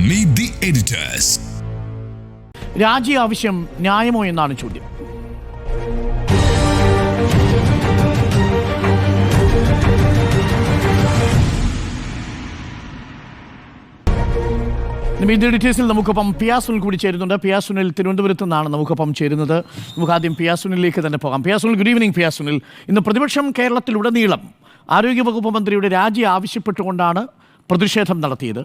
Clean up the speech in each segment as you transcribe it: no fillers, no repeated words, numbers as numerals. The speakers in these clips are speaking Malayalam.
Meet the editors. രാജി ആവശ്യം ന്യായമോ എന്നാണ് ചോദ്യം. മീഡിയ ഡീറ്റെയിൽസിൽ നമുക്കൊപ്പം പിയാസുനിൽ കൂടി ചേരുന്നുണ്ട്. പിയാസുനിൽ തിരുവനന്തപുരത്ത് നിന്നാണ് നമുക്കൊപ്പം ചേരുന്നത്. നമുക്ക് ആദ്യം പിയാസുനിലേക്ക് തന്നെ പോകാം. പിയാസുനിൽ, ഗുഡ് ഈവനിങ്. പിയാസുനിൽ, ഇന്ന് പ്രതിപക്ഷം കേരളത്തിലുടനീളം ആരോഗ്യവകുപ്പ് മന്ത്രിയുടെ രാജി ആവശ്യപ്പെട്ടുകൊണ്ടാണ് പ്രതിഷേധം നടത്തിയത്.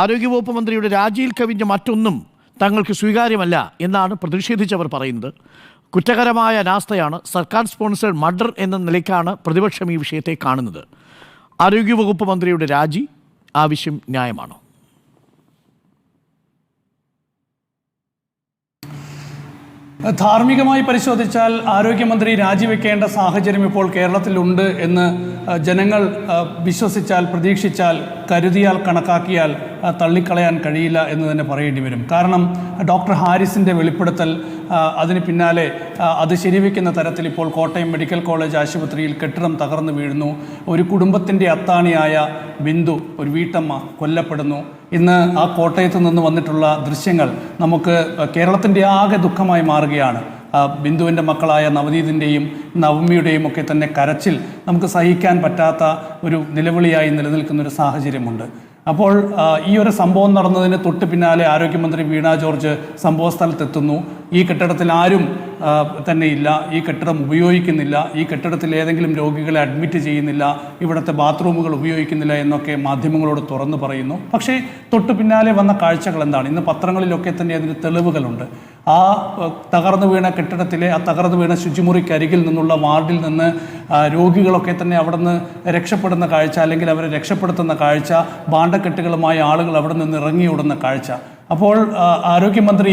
ആരോഗ്യവകുപ്പ് മന്ത്രിയുടെ രാജിയിൽ കവിഞ്ഞ മറ്റൊന്നും തങ്ങൾക്ക് സ്വീകാര്യമല്ല എന്നാണ് പ്രതിഷേധിച്ചവർ പറയുന്നത്. കുറ്റകരമായ അനാസ്ഥയാണ്, സർക്കാർ സ്പോൺസേഡ് മർഡർ എന്ന നിലയ്ക്കാണ് പ്രതിപക്ഷം ഈ വിഷയത്തെ കാണുന്നത്. ആരോഗ്യവകുപ്പ് മന്ത്രിയുടെ രാജി ആവശ്യം ന്യായമാണോ? ധാർമ്മികമായി പരിശോധിച്ചാൽ ആരോഗ്യമന്ത്രി രാജിവെക്കേണ്ട സാഹചര്യം ഇപ്പോൾ കേരളത്തിലുണ്ട് എന്ന് ജനങ്ങൾ വിശ്വസിച്ചാൽ, പ്രതീക്ഷിച്ചാൽ, കരുതിയാൽ, കണക്കാക്കിയാൽ തള്ളിക്കളയാൻ കഴിയില്ല എന്ന് തന്നെ പറയേണ്ടി വരും. കാരണം ഡോക്ടർ ഹാരിസിൻ്റെ വെളിപ്പെടുത്തൽ, അതിന് പിന്നാലെ അത് ശരിവെക്കുന്ന തരത്തിൽ ഇപ്പോൾ കോട്ടയം മെഡിക്കൽ കോളേജ് ആശുപത്രിയിൽ കെട്ടിടം തകർന്നു വീഴുന്നു. ഒരു കുടുംബത്തിൻ്റെ അത്താണിയായ ബിന്ദു, ഒരു വീട്ടമ്മ കൊല്ലപ്പെടുന്നു. ഇന്ന് ആ കോട്ടയത്ത് നിന്ന് വന്നിട്ടുള്ള ദൃശ്യങ്ങൾ നമുക്ക് കേരളത്തിൻ്റെ ആകെ ദുഃഖമായി മാറുകയാണ്. ബിന്ദുവിൻ്റെ മക്കളായ നവനീതിൻ്റെയും നവമിയുടെയും ഒക്കെ തന്നെ കരച്ചിൽ നമുക്ക് സഹിക്കാൻ പറ്റാത്ത ഒരു നിലവിളിയായി നിലനിൽക്കുന്നൊരു സാഹചര്യമുണ്ട്. അപ്പോൾ ഈ ഒരു സംഭവം നടന്നതിന് തൊട്ട് പിന്നാലെ ആരോഗ്യമന്ത്രി വീണ ജോർജ് സംഭവ സ്ഥലത്തെത്തുന്നു. ഈ കെട്ടിടത്തിൽ ആരും തന്നെ ഇല്ല, ഈ കെട്ടിടം ഉപയോഗിക്കുന്നില്ല, ഈ കെട്ടിടത്തിൽ ഏതെങ്കിലും രോഗികളെ അഡ്മിറ്റ് ചെയ്യുന്നില്ല, ഇവിടുത്തെ ബാത്റൂമുകൾ ഉപയോഗിക്കുന്നില്ല എന്നൊക്കെ മാധ്യമങ്ങളോട് തുറന്നു പറയുന്നു. പക്ഷേ തൊട്ട് പിന്നാലെ വന്ന കാഴ്ചകൾ എന്താണ്? ഇന്ന് പത്രങ്ങളിലൊക്കെ തന്നെ അതിന് തെളിവുകളുണ്ട്. ആ തകർന്നു വീണ കെട്ടിടത്തിലെ, ആ തകർന്നു വീണ ശുചിമുറിക്കരികിൽ നിന്നുള്ള വാർഡിൽ നിന്ന് രോഗികളൊക്കെ തന്നെ അവിടെ നിന്ന് രക്ഷപ്പെടുന്ന കാഴ്ച, അല്ലെങ്കിൽ അവരെ രക്ഷപ്പെടുത്തുന്ന കാഴ്ച, ഭാണ്ഡക്കെട്ടുകളുമായി ആളുകൾ അവിടെ നിന്ന് ഇറങ്ങിയോടുന്ന കാഴ്ച. അപ്പോൾ ആരോഗ്യമന്ത്രി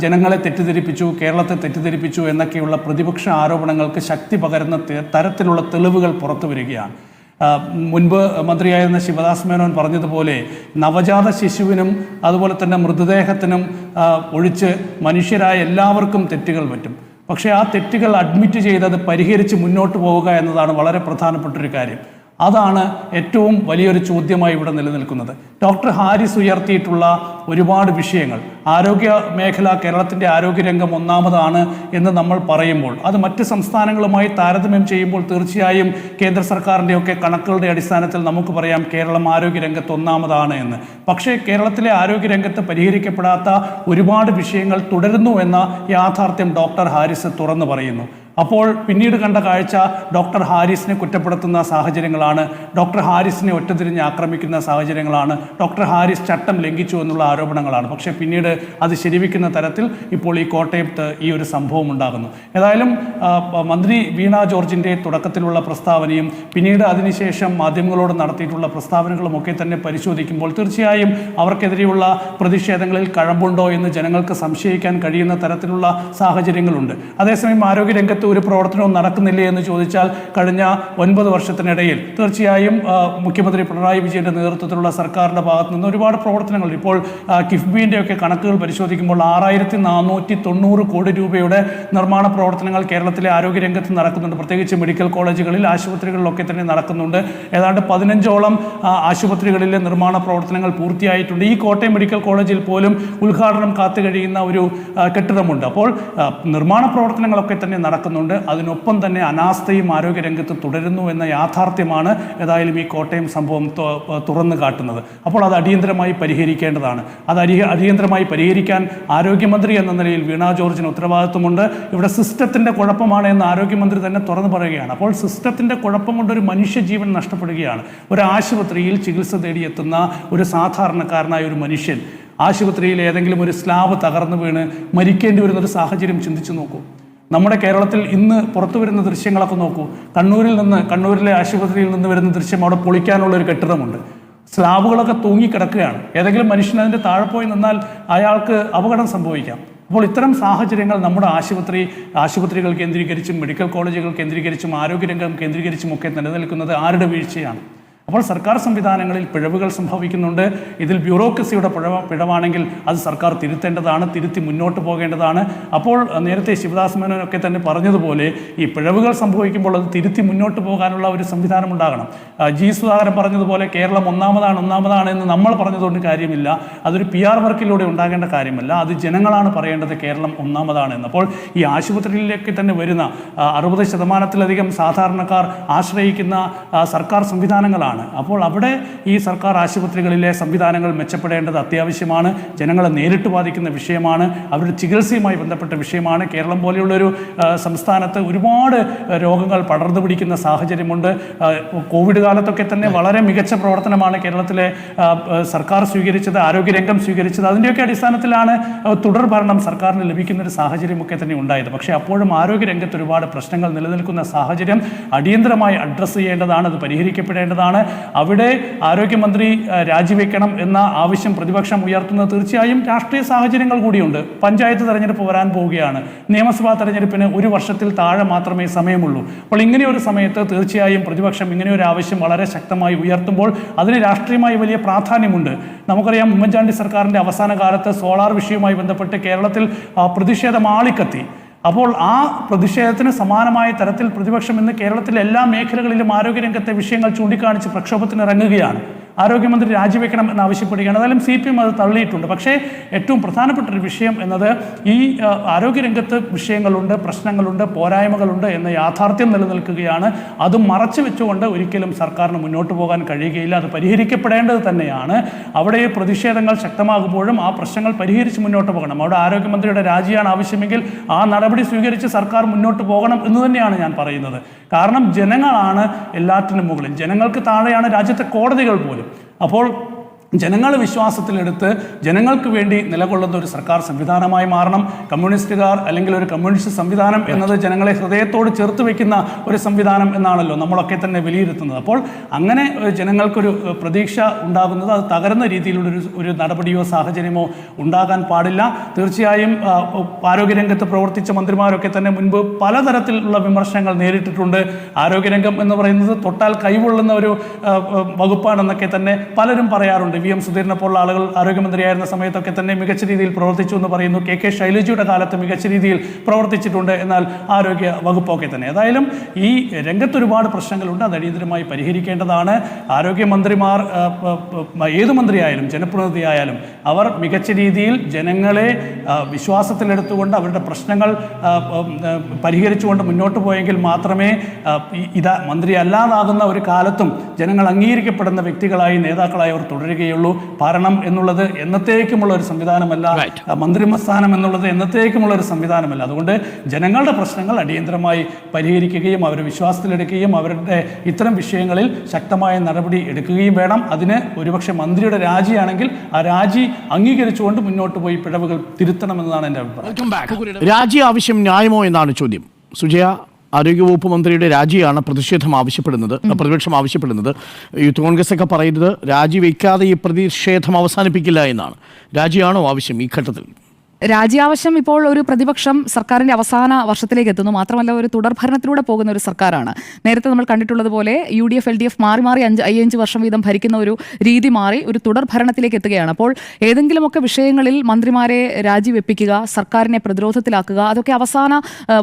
ജനങ്ങളെ തെറ്റിദ്ധരിപ്പിച്ചു, കേരളത്തെ തെറ്റിദ്ധരിപ്പിച്ചു എന്നൊക്കെയുള്ള പ്രതിപക്ഷ ആരോപണങ്ങൾക്ക് ശക്തി പകരുന്ന തരത്തിലുള്ള തെളിവുകൾ പുറത്തു വരികയാണ്. മുൻപ് മന്ത്രിയായിരുന്ന ശിവദാസ് മേനോൻ പറഞ്ഞതുപോലെ നവജാത ശിശുവിനും അതുപോലെ തന്നെ മൃതദേഹത്തിനും ഒഴിച്ച് മനുഷ്യരായ എല്ലാവർക്കും തെറ്റുകൾ പറ്റും. പക്ഷേ ആ തെറ്റുകൾ അഡ്മിറ്റ് ചെയ്ത് അത് പരിഹരിച്ച് മുന്നോട്ട് പോവുക എന്നതാണ് വളരെ പ്രധാനപ്പെട്ടൊരു കാര്യം. അതാണ് ഏറ്റവും വലിയൊരു ചോദ്യമായി ഇവിടെ നിലനിൽക്കുന്നത്. ഡോക്ടർ ഹാരിസ് ഉയർത്തിയിട്ടുള്ള ഒരുപാട് വിഷയങ്ങൾ, ആരോഗ്യ മേഖല, കേരളത്തിൻ്റെ ആരോഗ്യരംഗം ഒന്നാമതാണ് എന്ന് നമ്മൾ പറയുമ്പോൾ, അത് മറ്റ് സംസ്ഥാനങ്ങളുമായി താരതമ്യം ചെയ്യുമ്പോൾ തീർച്ചയായും കേന്ദ്ര സർക്കാരിൻ്റെയൊക്കെ കണക്കുകളുടെ അടിസ്ഥാനത്തിൽ നമുക്ക് പറയാം കേരളം ആരോഗ്യരംഗത്ത് ഒന്നാമതാണ് എന്ന്. പക്ഷേ കേരളത്തിലെ ആരോഗ്യരംഗത്ത് പരിഹരിക്കപ്പെടാത്ത ഒരുപാട് വിഷയങ്ങൾ തുടരുന്നു എന്ന യാഥാർത്ഥ്യം ഡോക്ടർ ഹാരിസ് തുറന്നു പറയുന്നു. അപ്പോൾ പിന്നീട് കണ്ട കാഴ്ച ഡോക്ടർ ഹാരിസിനെ കുറ്റപ്പെടുത്തുന്ന സാഹചര്യങ്ങളാണ്, ഡോക്ടർ ഹാരിസിനെ ഒറ്റതിരിഞ്ഞ് ആക്രമിക്കുന്ന സാഹചര്യങ്ങളാണ്, ഡോക്ടർ ഹാരിസ് ചട്ടം ലംഘിച്ചു എന്നുള്ള ആരോപണങ്ങളാണ്. പക്ഷേ പിന്നീട് അത് ശരിവെക്കുന്ന തരത്തിൽ ഇപ്പോൾ ഈ കോട്ടയത്ത് ഈ ഒരു സംഭവം ഉണ്ടാകുന്നു. ഏതായാലും മന്ത്രി വീണ ജോർജിൻ്റെ തുടക്കത്തിലുള്ള പ്രസ്താവനയും പിന്നീട് അതിനുശേഷം മാധ്യമങ്ങളോട് നടത്തിയിട്ടുള്ള പ്രസ്താവനകളും ഒക്കെ തന്നെ പരിശോധിക്കുമ്പോൾ തീർച്ചയായും അവർക്കെതിരെയുള്ള പ്രതിഷേധങ്ങളിൽ കഴമ്പുണ്ടോ എന്ന് ജനങ്ങൾക്ക് സംശയിക്കാൻ കഴിയുന്ന തരത്തിലുള്ള സാഹചര്യങ്ങളുണ്ട്. അതേസമയം ആരോഗ്യരംഗത്ത് ഒരു പ്രവർത്തനവും നടക്കുന്നില്ലേ എന്ന് ചോദിച്ചാൽ കഴിഞ്ഞ 9 വർഷത്തിനിടയിൽ തീർച്ചയായും മുഖ്യമന്ത്രി പിണറായി വിജയന്റെ നേതൃത്വത്തിലുള്ള സർക്കാരിന്റെ ഭാഗത്തു നിന്ന് ഒരുപാട് പ്രവർത്തനങ്ങൾ, ഇപ്പോൾ കിഫ്ബിന്റെ ഒക്കെ കണക്കുകൾ പരിശോധിക്കുമ്പോൾ 6490 കോടി രൂപയുടെ നിർമ്മാണ പ്രവർത്തനങ്ങൾ കേരളത്തിലെ ആരോഗ്യരംഗത്ത് നടക്കുന്നുണ്ട്. പ്രത്യേകിച്ച് മെഡിക്കൽ കോളേജുകളിൽ, ആശുപത്രികളിലൊക്കെ തന്നെ നടക്കുന്നുണ്ട്. ഏതാണ്ട് 15ഓളം ആശുപത്രികളിലെ നിർമ്മാണ പ്രവർത്തനങ്ങൾ പൂർത്തിയായിട്ടുണ്ട്. ഈ കോട്ടയം മെഡിക്കൽ കോളേജിൽ പോലും ഉദ്ഘാടനം കാത്തു കഴിയുന്ന ഒരു കെട്ടിടമുണ്ട്. അപ്പോൾ നിർമ്മാണ പ്രവർത്തനങ്ങളൊക്കെ തന്നെ നടക്കുന്നുണ്ട്. അതിനൊപ്പം തന്നെ അനാസ്ഥയും ആരോഗ്യരംഗത്ത് തുടരുന്നു എന്ന യാഥാർത്ഥ്യമാണ് ഏതായാലും ഈ കോട്ടയം സംഭവം തുറന്നു കാട്ടുന്നത്. അപ്പോൾ അത് അടിയന്തരമായി പരിഹരിക്കേണ്ടതാണ്. അത് അടിയന്തരമായി പരിഹരിക്കാൻ ആരോഗ്യമന്ത്രി എന്ന നിലയിൽ വീണ ജോർജിന് ഉത്തരവാദിത്വമുണ്ട്. ഇവിടെ സിസ്റ്റത്തിൻ്റെ കുഴപ്പമാണ് എന്ന് ആരോഗ്യമന്ത്രി തന്നെ തുറന്നു പറയുകയാണ്. അപ്പോൾ സിസ്റ്റത്തിൻ്റെ കുഴപ്പം കൊണ്ടൊരു മനുഷ്യജീവൻ നഷ്ടപ്പെടുകയാണ്. ഒരു ആശുപത്രിയിൽ ചികിത്സ തേടിയെത്തുന്ന ഒരു സാധാരണക്കാരനായ ഒരു മനുഷ്യൻ ആശുപത്രിയിൽ ഏതെങ്കിലും ഒരു സ്ലാബ് തകർന്നു വീണ് മരിക്കേണ്ടി വരുന്നൊരു സാഹചര്യം ചിന്തിച്ചു നോക്കൂ. നമ്മുടെ കേരളത്തിൽ ഇന്ന് പുറത്തു വരുന്ന ദൃശ്യങ്ങളൊക്കെ നോക്കൂ. കണ്ണൂരിലെ ആശുപത്രിയിൽ നിന്ന് വരുന്ന ദൃശ്യം, അവിടെ പൊളിക്കാനുള്ള ഒരു കെട്ടിടമുണ്ട്, സ്ലാബുകളൊക്കെ തൂങ്ങിക്കിടക്കുകയാണ്. ഏതെങ്കിലും മനുഷ്യൻ അതിൻ്റെ താഴെ പോയി നിന്നാൽ അയാൾക്ക് അപകടം സംഭവിക്കാം. അപ്പോൾ ഇത്തരം സാഹചര്യങ്ങൾ നമ്മുടെ ആശുപത്രികൾ കേന്ദ്രീകരിച്ചും മെഡിക്കൽ കോളേജുകൾ കേന്ദ്രീകരിച്ചും ആരോഗ്യരംഗം കേന്ദ്രീകരിച്ചും ഒക്കെ നിലനിൽക്കുന്നത് ആരുടെ വീഴ്ചയാണ്? അപ്പോൾ സർക്കാർ സംവിധാനങ്ങളിൽ പിഴവുകൾ സംഭവിക്കുന്നുണ്ട്. ഇതിൽ ബ്യൂറോക്രസിയുടെ പിഴവാണെങ്കിൽ അത് സർക്കാർ തിരുത്തേണ്ടതാണ്, തിരുത്തി മുന്നോട്ട് പോകേണ്ടതാണ്. അപ്പോൾ നേരത്തെ ശിവദാസ് മേനോനൊക്കെ തന്നെ പറഞ്ഞതുപോലെ ഈ പിഴവുകൾ സംഭവിക്കുമ്പോൾ അത് തിരുത്തി മുന്നോട്ട് പോകാനുള്ള ഒരു സംവിധാനം ഉണ്ടാകണം. ജി സുധാകരൻ പറഞ്ഞതുപോലെ കേരളം ഒന്നാമതാണ് എന്ന് നമ്മൾ പറഞ്ഞതുകൊണ്ട് കാര്യമില്ല. അതൊരു PR വർക്കിലൂടെ ഉണ്ടാകേണ്ട കാര്യമല്ല. അത് ജനങ്ങളാണ് പറയേണ്ടത് കേരളം ഒന്നാമതാണ് എന്ന്. അപ്പോൾ ഈ ആശുപത്രിയിലേക്ക് തന്നെ വരുന്ന 60% സാധാരണക്കാർ ആശ്രയിക്കുന്ന സർക്കാർ സംവിധാനങ്ങളാണ്. അപ്പോൾ അവിടെ ഈ സർക്കാർ ആശുപത്രികളിലെ സംവിധാനങ്ങൾ മെച്ചപ്പെടേണ്ടത് അത്യാവശ്യമാണ്. ജനങ്ങളെ നേരിട്ട് ബാധിക്കുന്ന വിഷയമാണ്, അവരുടെ ചികിത്സയുമായി ബന്ധപ്പെട്ട വിഷയമാണ്. കേരളം പോലെയുള്ളൊരു സംസ്ഥാനത്ത് ഒരുപാട് രോഗങ്ങൾ പടർന്നു പിടിക്കുന്ന സാഹചര്യമുണ്ട്. കോവിഡ് കാലത്തൊക്കെ തന്നെ വളരെ മികച്ച പ്രവർത്തനമാണ് കേരളത്തിലെ സർക്കാർ സ്വീകരിച്ചത്, ആരോഗ്യരംഗം സ്വീകരിച്ചത്. അതിൻ്റെയൊക്കെ അടിസ്ഥാനത്തിലാണ് തുടർ ഭരണം സർക്കാരിന് ലഭിക്കുന്ന ഒരു സാഹചര്യമൊക്കെ തന്നെ ഉണ്ടായത്. പക്ഷേ അപ്പോഴും ആരോഗ്യരംഗത്ത് ഒരുപാട് പ്രശ്നങ്ങൾ നിലനിൽക്കുന്ന സാഹചര്യം അടിയന്തരമായി അഡ്രസ്സ് ചെയ്യേണ്ടതാണ്, അത് പരിഹരിക്കപ്പെടേണ്ടതാണ്. അവിടെ ആരോഗ്യമന്ത്രി രാജിവെക്കണം എന്ന ആവശ്യം പ്രതിപക്ഷം ഉയർത്തുന്നത് തീർച്ചയായും രാഷ്ട്രീയ സാഹചര്യങ്ങൾ കൂടിയുണ്ട്. പഞ്ചായത്ത് തെരഞ്ഞെടുപ്പ് വരാൻ പോവുകയാണ്, നിയമസഭാ തെരഞ്ഞെടുപ്പിന് 1 വർഷത്തിൽ താഴെ മാത്രമേ സമയമുള്ളൂ. അപ്പോൾ ഇങ്ങനെയൊരു സമയത്ത് തീർച്ചയായും പ്രതിപക്ഷം ഇങ്ങനെയൊരു ആവശ്യം വളരെ ശക്തമായി ഉയർത്തുമ്പോൾ അതിന് രാഷ്ട്രീയമായി വലിയ പ്രാധാന്യമുണ്ട്. നമുക്കറിയാം, ഉമ്മൻചാണ്ടി സർക്കാരിൻ്റെ അവസാന കാലത്ത് സോളാർ വിഷയവുമായി ബന്ധപ്പെട്ട് കേരളത്തിൽ പ്രതിഷേധം ആളിക്കത്തി. അപ്പോൾ ആ പ്രതിഷേധത്തിന് സമാനമായ തരത്തിൽ പ്രതിപക്ഷം ഇന്ന് കേരളത്തിലെ എല്ലാ മേഖലകളിലും ആരോഗ്യരംഗത്തെ വിഷയങ്ങൾ ചൂണ്ടിക്കാണിച്ച് പ്രക്ഷോഭത്തിനിറങ്ങുകയാണ്. ആരോഗ്യമന്ത്രി രാജിവെക്കണം എന്നാവശ്യപ്പെടുകയാണ്. അതായാലും CPM അത് തള്ളിയിട്ടുണ്ട്. പക്ഷേ ഏറ്റവും പ്രധാനപ്പെട്ട ഒരു വിഷയം എന്നത് ഈ ആരോഗ്യരംഗത്ത് വിഷയങ്ങളുണ്ട്, പ്രശ്നങ്ങളുണ്ട്, പോരായ്മകളുണ്ട് എന്ന യാഥാർത്ഥ്യം നിലനിൽക്കുകയാണ്. അത് മറച്ചു വെച്ചുകൊണ്ട് ഒരിക്കലും സർക്കാരിന് മുന്നോട്ട് പോകാൻ കഴിയുകയില്ല. അത് പരിഹരിക്കപ്പെടേണ്ടത് തന്നെയാണ്. അവിടെ പ്രതിഷേധങ്ങൾ ശക്തമാകുമ്പോഴും ആ പ്രശ്നങ്ങൾ പരിഹരിച്ച് മുന്നോട്ട് പോകണം. അവിടെ ആരോഗ്യമന്ത്രിയുടെ രാജിയാണ് ആവശ്യമെങ്കിൽ ആ നടപടി സ്വീകരിച്ച് സർക്കാർ മുന്നോട്ട് പോകണം എന്ന് തന്നെയാണ് ഞാൻ പറയുന്നത്. കാരണം ജനങ്ങളാണ് എല്ലാറ്റിനും മുകളിൽ, ജനങ്ങൾക്ക് താഴെയാണ് രാജ്യത്തെ കോടതികൾ പോലും. അപ്പോൾ ജനങ്ങൾ വിശ്വാസത്തിലെടുത്ത് ജനങ്ങൾക്ക് വേണ്ടി നിലകൊള്ളുന്ന ഒരു സർക്കാർ സംവിധാനമായി മാറണം. കമ്മ്യൂണിസ്റ്റുകാർ അല്ലെങ്കിൽ ഒരു കമ്മ്യൂണിസ്റ്റ് സംവിധാനം എന്നത് ജനങ്ങളെ ഹൃദയത്തോട് ചേർത്ത് വയ്ക്കുന്ന ഒരു സംവിധാനം എന്നാണല്ലോ നമ്മളൊക്കെ തന്നെ വിലയിരുത്തുന്നത്. അപ്പോൾ അങ്ങനെ ജനങ്ങൾക്കൊരു പ്രതീക്ഷ ഉണ്ടാകുന്നത് അത് തകരുന്ന രീതിയിലുള്ള ഒരു നടപടിയോ സാഹചര്യമോ ഉണ്ടാകാൻ പാടില്ല. തീർച്ചയായും ആരോഗ്യരംഗത്ത് പ്രവർത്തിച്ച മന്ത്രിമാരൊക്കെ തന്നെ മുൻപ് പലതരത്തിലുള്ള വിമർശനങ്ങൾ നേരിട്ടിട്ടുണ്ട്. ആരോഗ്യരംഗം എന്ന് പറയുന്നത് തൊട്ടാൽ കൈകൊള്ളുന്ന ഒരു വകുപ്പാണെന്നൊക്കെ തന്നെ പലരും പറയാറുണ്ട്. VM സുധീരനെ പോലുള്ള ആളുകൾ ആരോഗ്യമന്ത്രിയായിരുന്ന സമയത്തൊക്കെ തന്നെ മികച്ച രീതിയിൽ പ്രവർത്തിച്ചു എന്ന് പറയുന്നു. KK ശൈലജയുടെ കാലത്ത് മികച്ച രീതിയിൽ പ്രവർത്തിച്ചിട്ടുണ്ട്. എന്നാൽ ആരോഗ്യ വകുപ്പൊക്കെ തന്നെ. ഏതായാലും ഈ രംഗത്ത് ഒരുപാട് പ്രശ്നങ്ങളുണ്ട്, അത് അടിയന്തരമായി പരിഹരിക്കേണ്ടതാണ്. ആരോഗ്യമന്ത്രിമാർ ഏത് മന്ത്രിയായാലും ജനപ്രതിനിധിയായാലും അവർ മികച്ച രീതിയിൽ ജനങ്ങളെ വിശ്വാസത്തിലെടുത്തുകൊണ്ട് അവരുടെ പ്രശ്നങ്ങൾ പരിഹരിച്ചുകൊണ്ട് മുന്നോട്ട് പോയെങ്കിൽ മാത്രമേ മന്ത്രി അല്ലാതാകുന്ന ഒരു കാലത്തും ജനങ്ങൾ അംഗീകരിക്കപ്പെടുന്ന വ്യക്തികളായി നേതാക്കളായി അവർ തുടരുകയുള്ളൂ. ഭരണം എന്നുള്ളത് എന്നത്തേക്കുമുള്ള ഒരു സംവിധാനമല്ല, മന്ത്രിസ്ഥാനം എന്നുള്ളത് എന്നത്തേക്കുമുള്ള ഒരു സംവിധാനമല്ല. അതുകൊണ്ട് ജനങ്ങളുടെ പ്രശ്നങ്ങൾ അടിയന്തരമായി പരിഹരിക്കുകയും അവരെ വിശ്വാസത്തിലെടുക്കുകയും അവരുടെ ഇത്തരം വിഷയങ്ങളിൽ ശക്തമായ നടപടി എടുക്കുകയും വേണം. അതിന് ഒരുപക്ഷെ മന്ത്രിയുടെ രാജിയാണെങ്കിൽ ആ രാജി അംഗീകരിച്ചുകൊണ്ട് മുന്നോട്ട് പോയി പിഴവുകൾ തിരുത്തണമെന്നതാണ് എൻ്റെ അഭിപ്രായം. രാജി ആവശ്യം ന്യായമോ എന്നാണ് ചോദ്യം. സുജയ, ആരോഗ്യവകുപ്പ് മന്ത്രിയുടെ രാജിയാണ് പ്രതിഷേധം ആവശ്യപ്പെടുന്നത്, പ്രതിപക്ഷം ആവശ്യപ്പെടുന്നത്. യൂത്ത് കോൺഗ്രസ് ഒക്കെ പറയുന്നത് രാജിവെക്കാതെ ഈ പ്രതിഷേധം അവസാനിപ്പിക്കില്ല എന്നാണ്. രാജിയാണോ ആവശ്യം ഈ ഘട്ടത്തിൽ? രാജ്യാവശ്യം ഇപ്പോൾ ഒരു പ്രതിപക്ഷം സർക്കാരിന്റെ അവസാന വർഷത്തിലേക്ക് എത്തുന്നു. മാത്രമല്ല ഒരു തുടർഭരണത്തിലൂടെ പോകുന്ന ഒരു സർക്കാരാണ്. നേരത്തെ നമ്മൾ കണ്ടിട്ടുള്ളതുപോലെ UDF LDF മാറി 5 വർഷം വീതം ഭരിക്കുന്ന ഒരു രീതി മാറി ഒരു തുടർഭരണത്തിലേക്ക് എത്തുകയാണ്. അപ്പോൾ ഏതെങ്കിലുമൊക്കെ വിഷയങ്ങളിൽ മന്ത്രിമാരെ രാജിവെപ്പിക്കുക, സർക്കാരിനെ പ്രതിരോധത്തിലാക്കുക, അതൊക്കെ അവസാന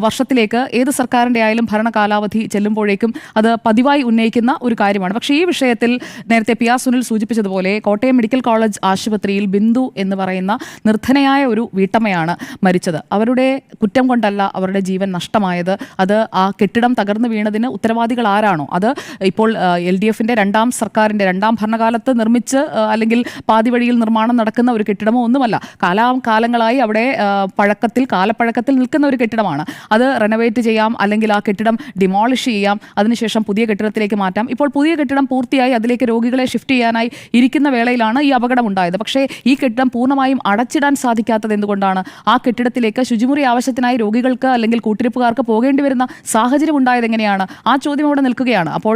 വർഷത്തിലേക്ക് ഏത് സർക്കാരിൻ്റെ ആയാലും ഭരണകാലാവധി ചെല്ലുമ്പോഴേക്കും അത് പതിവായി ഉന്നയിക്കുന്ന ഒരു കാര്യമാണ്. പക്ഷേ ഈ വിഷയത്തിൽ നേരത്തെ PR സുനിൽ സൂചിപ്പിച്ചതുപോലെ കോട്ടയം മെഡിക്കൽ കോളേജ് ആശുപത്രിയിൽ ബിന്ദു എന്ന് പറയുന്ന നിർധനയായ ഒരു വീട്ടമ്മയാണ് മരിച്ചത്. അവരുടെ കുറ്റം കൊണ്ടല്ല അവരുടെ ജീവൻ നഷ്ടമായത്. അത് ആ കെട്ടിടം തകർന്നു വീണതിന് ഉത്തരവാദികൾ ആരാണോ അത് ഇപ്പോൾ LDFന്റെ സർക്കാരിൻ്റെ 2ാം ഭരണകാലത്ത് നിർമ്മിച്ച് അല്ലെങ്കിൽ പാതി വഴിയിൽ നിർമ്മാണം നടക്കുന്ന ഒരു കെട്ടിടമോ ഒന്നുമല്ല. കാലങ്ങളായി അവിടെ കാലപ്പഴക്കത്തിൽ നിൽക്കുന്ന ഒരു കെട്ടിടമാണ്. അത് റെനോവേറ്റ് ചെയ്യാം, അല്ലെങ്കിൽ ആ കെട്ടിടം ഡിമോളിഷ് ചെയ്യാം, അതിനുശേഷം പുതിയ കെട്ടിടത്തിലേക്ക് മാറ്റാം. ഇപ്പോൾ പുതിയ കെട്ടിടം പൂർത്തിയായി അതിലേക്ക് രോഗികളെ ഷിഫ്റ്റ് ചെയ്യാനായി ഇരിക്കുന്ന വേളയിലാണ് ഈ അപകടം ഉണ്ടായത്. പക്ഷേ ഈ കെട്ടിടം പൂർണ്ണമായും അടച്ചിടാൻ സാധിക്കാത്തത് എന്തുകൊണ്ട്? എന്തുകൊണ്ടാണ് ആ കെട്ടിടത്തിലേക്ക് ശുചിമുറി ആവശ്യത്തിനായി രോഗികൾക്ക് അല്ലെങ്കിൽ കൂട്ടിരിപ്പുകാർക്ക് പോകേണ്ടി വരുന്ന സാഹചര്യം ഉണ്ടായത് എങ്ങനെയാണ്? ആ ചോദ്യം അവിടെ നിൽക്കുകയാണ്. അപ്പോൾ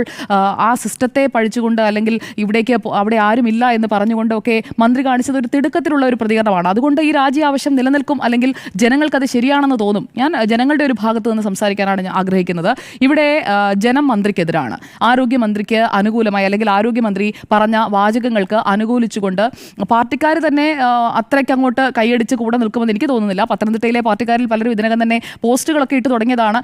ആ സിസ്റ്റത്തെ പഴിച്ചുകൊണ്ട് അല്ലെങ്കിൽ ഇവിടേക്ക് അവിടെ ആരുമില്ല എന്ന് പറഞ്ഞുകൊണ്ടൊക്കെ മന്ത്രി കാണിച്ചത് ഒരു തിടുക്കത്തിലുള്ള ഒരു പ്രതികരണമാണ്. അതുകൊണ്ട് ഈ രാജി ആവശ്യം നിലനിൽക്കും, അല്ലെങ്കിൽ ജനങ്ങൾക്കത് ശരിയാണെന്ന് തോന്നും. ഞാൻ ജനങ്ങളുടെ ഒരു ഭാഗത്ത് നിന്ന് സംസാരിക്കാനാണ് ഞാൻ ആഗ്രഹിക്കുന്നത്. ഇവിടെ ജനം മന്ത്രിക്കെതിരാണ്, ആരോഗ്യമന്ത്രിക്ക് അനുകൂലമായി അല്ലെങ്കിൽ ആരോഗ്യമന്ത്രി പറഞ്ഞ വാചകങ്ങൾക്ക് അനുകൂലിച്ചുകൊണ്ട് പാർട്ടിക്കാർ തന്നെ അത്രയ്ക്ക് അങ്ങോട്ട് കൈയടിച്ച് കൂടെ നിൽക്കുമെന്ന് എനിക്ക് തോന്നുന്നില്ല. പത്തനംതിട്ടയിലെ പാർട്ടിക്കാരിൽ പലരും ഇതിനകം തന്നെ പോസ്റ്റുകളൊക്കെ ഇട്ട് തുടങ്ങിയതാണ്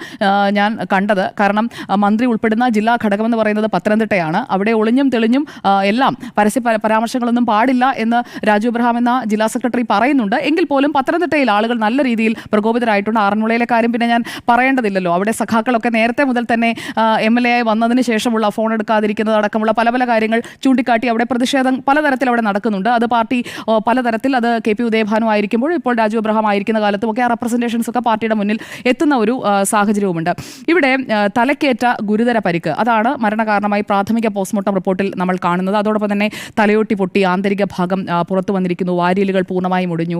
ഞാൻ കണ്ടത്. കാരണം മന്ത്രി ഉൾപ്പെടുന്ന ജില്ലാ ഘടകമെന്ന് പറയുന്നത് പത്തനംതിട്ടയാണ്. അവിടെ ഒളിഞ്ഞും തെളിഞ്ഞും എല്ലാം പരസ്യ പരാമർശങ്ങളൊന്നും പാടില്ല എന്ന് രാജു എബ്രഹാം എന്ന ജില്ലാ സെക്രട്ടറി പറയുന്നുണ്ട്. എങ്കിൽ പോലും പത്തനംതിട്ടയിൽ ആളുകൾ നല്ല രീതിയിൽ പ്രകോപിതരായിട്ടുണ്ട്. ആറന്മുളയിലെ കാര്യം പിന്നെ ഞാൻ പറയേണ്ടതില്ലല്ലോ. അവിടെ സഖാക്കളൊക്കെ നേരത്തെ മുതൽ തന്നെ MLA ആയി വന്നതിന് ശേഷമുള്ള ഫോൺ എടുക്കാതിരിക്കുന്നത് അടക്കമുള്ള പല പല കാര്യങ്ങൾ ചൂണ്ടിക്കാട്ടി അവിടെ പ്രതിഷേധം പലതരത്തിൽ അവിടെ നടക്കുന്നുണ്ട്. അത് പാർട്ടി പലതരത്തിൽ, അത് KP ഉദയഭാനു ആയിരിക്കുമ്പോൾ ഇപ്പോൾ രാജു എബ്രഹാം ആയിരിക്കുന്ന കാലത്തും ഒക്കെ ആ റെപ്രസെന്റേഷൻസ് ഒക്കെ പാർട്ടിയുടെ മുന്നിൽ എത്തുന്ന ഒരു സാഹചര്യവുമുണ്ട്. ഇവിടെ തലക്കേറ്റ ഗുരുതര പരിക്ക്, അതാണ് മരണകാരണമായി പ്രാഥമിക പോസ്റ്റ്മോർട്ടം റിപ്പോർട്ടിൽ നമ്മൾ കാണുന്നത്. അതോടൊപ്പം തന്നെ തലയോട്ടി പൊട്ടി ആന്തരിക ഭാഗം പുറത്തു വന്നിരിക്കുന്നു, വാരിയലുകൾ പൂർണ്ണമായും ഒടിഞ്ഞു,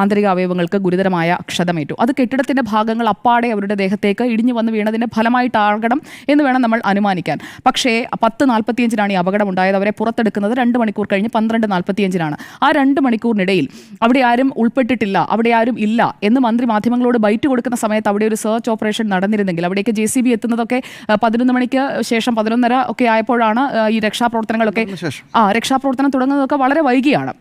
ആന്തരിക അവയവങ്ങൾക്ക് ഗുരുതരമായ ക്ഷതമേറ്റു. അത് കെട്ടിടത്തിന്റെ ഭാഗങ്ങൾ അപ്പാടെ അവരുടെ ദേഹത്തേക്ക് ഇടിഞ്ഞു വന്ന് വീണതിന്റെ ഫലമായിട്ടാകണം എന്ന് വേണം നമ്മൾ അനുമാനിക്കാൻ. പക്ഷേ 10:45 ഈ അപകടം ഉണ്ടായത്. അവരെ പുറത്തെടുക്കുന്നത് 2 മണിക്കൂർ കഴിഞ്ഞ് 12:45 ആ 2 മണിക്കൂറിനിടയിൽ അവിടെ ആരും ഉൾപ്പെട്ടിട്ടില്ല, അവിടെ ആരും ഇല്ല എന്ന് മന്ത്രി മാധ്യമങ്ങളോട് ബൈറ്റ് കൊടുക്കുന്ന സമയത്ത് അവിടെ ഒരു സെർച്ച് ഓപ്പറേഷൻ നടന്നിരുന്നെങ്കിൽ, അവിടേക്ക് JCB എത്തുന്നതൊക്കെ 11 മണിക്ക് ശേഷം 11:30 ഒക്കെ ആയപ്പോഴാണ് ഈ രക്ഷാപ്രവർത്തനങ്ങളൊക്കെ രക്ഷാപ്രവർത്തനം തുടങ്ങുന്നതൊക്കെ വളരെ വൈകിയാണ്.